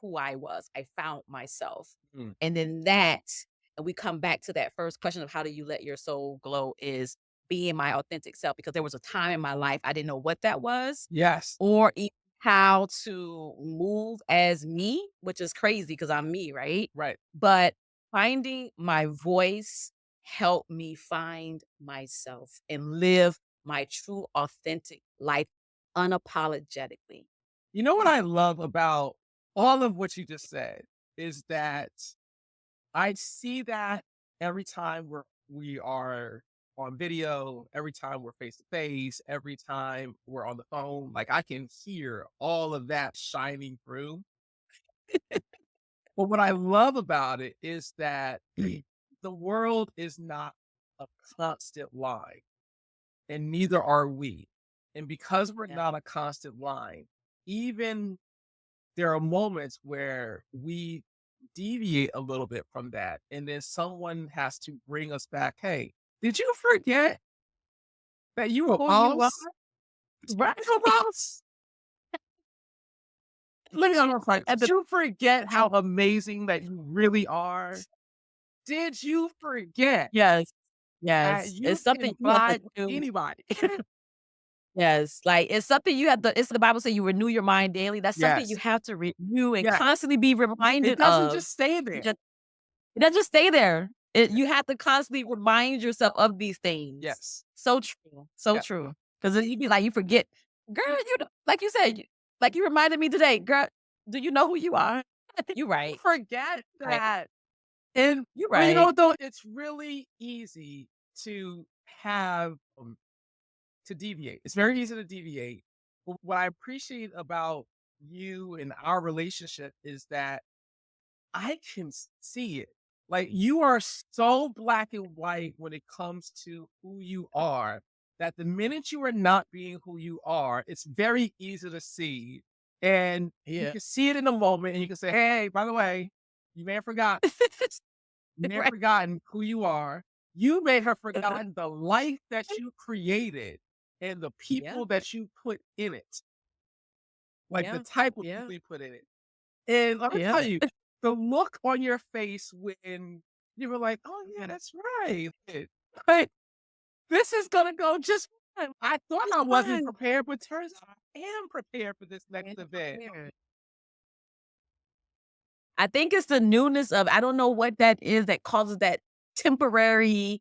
who I was. I found myself. Mm. And then and we come back to that first question of how do you let your soul glow is being my authentic self, because there was a time in my life I didn't know what that was Yes. or even how to move as me, which is crazy because I'm me, right? Right. But finding my voice helped me find myself and live my true authentic life unapologetically. You know what I love about all of what you just said is that I see that every time we are on video, every time we're face to face, every time we're on the phone, like I can hear all of that shining through. But what I love about it is that the world is not a constant line, and neither are we. And because we're Yeah. not a constant line, even there are moments where we deviate a little bit from that. And then someone has to bring us back. Hey, did you forget that you were Who you are, us? right? You were us? Let me know, like, At did the you forget how amazing that you really are? Did you forget Yes, that yes. you It's something can you have to vibe with do. anybody? Yes, like, it's something you have to it's the Bible say you renew your mind daily. That's something you Yes. have to renew and Yeah. constantly be It reminded doesn't of. just stay It there. just it doesn't just stay there. You have to constantly remind yourself of these things. Yes. So true, so Yeah. true. Because you be like, you forget, girl, like you said, like you reminded me today, girl, do you know who you are? You right, Forget right. that. And You well, you know right. what though? It's really easy to have to deviate. It's very easy to deviate. But what I appreciate about you and our relationship is that I can see it. Like you are so black and white when it comes to who you are that the minute you are not being who you are, it's very easy to see. And you Yeah. can see it in a moment and you can say, hey, by the way, you may have forgotten. You may have Right. forgotten who you are. You may have Uh-huh. forgotten the life that you created and the Yeah, people that you put in it, like the yeah, type of yeah, people you put in it. And let me yeah. tell you, the look on your face when you were like, "Oh yeah, that's right." But this is gonna go just fine. I thought It's I wasn't fine. prepared, but turns out I am prepared for this next Yeah, event. yeah. I think it's the newness of I don't know what that is that causes that temporary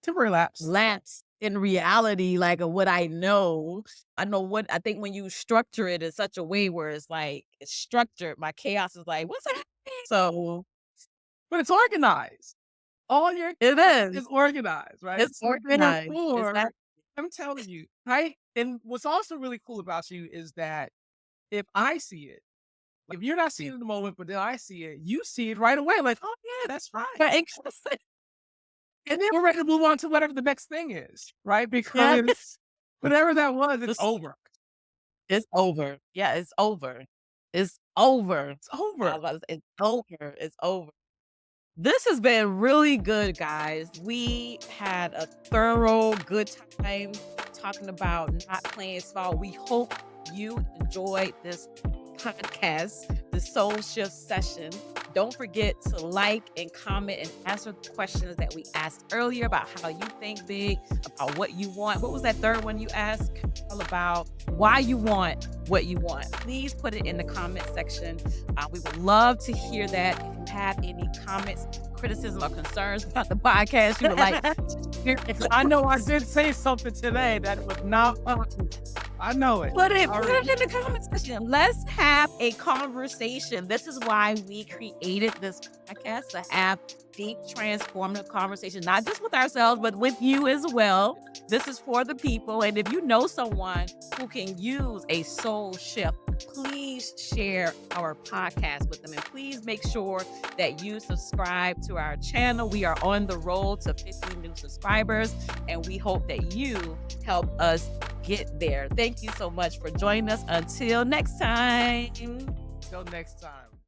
Temporary lapse. lapse in reality, like, of what I know. I think when you structure it in such a way where it's like, it's structured, my chaos is like, "What's happening?" So But it's organized. All your it is is. organized, right? It's So organized. It's therefore, that I'm telling you, right? And what's also really cool about you is that if I see it, like if you're not seeing it in the moment, but then I see it, you see it right away. Like, oh yeah, that's right. interesting. And then we're ready to move on to whatever the next thing is, right? Yeah. Because Whatever that was, it's over. It's over. Yeah, it's over. It's over. It's over. It's over. It's over. This has been really good, guys. We had a thorough, good time talking about not playing small. We hope you enjoyed this podcast, the Soul Shift session. Don't forget to like and comment and answer the questions that we asked earlier about how you think big, about what you want. What was that third one you asked? All about why you want what you want. Please put it in the comment section. We would love to hear that. If you have any comments, criticism, or concerns about the podcast, you would like to hear. I know I did say something today that was not funny. I know it. Put it in the comment section. Let's have a conversation. This is why we created this podcast, to have deep, transformative conversation, not just with ourselves, but with you as well. This is for the people. And if you know someone who can use a soul shift, please share our podcast with them. And please make sure that you subscribe to our channel. We are on the road to 50 new subscribers, and we hope that you help us get there. Thank you so much for joining us. Until next time. Until next time.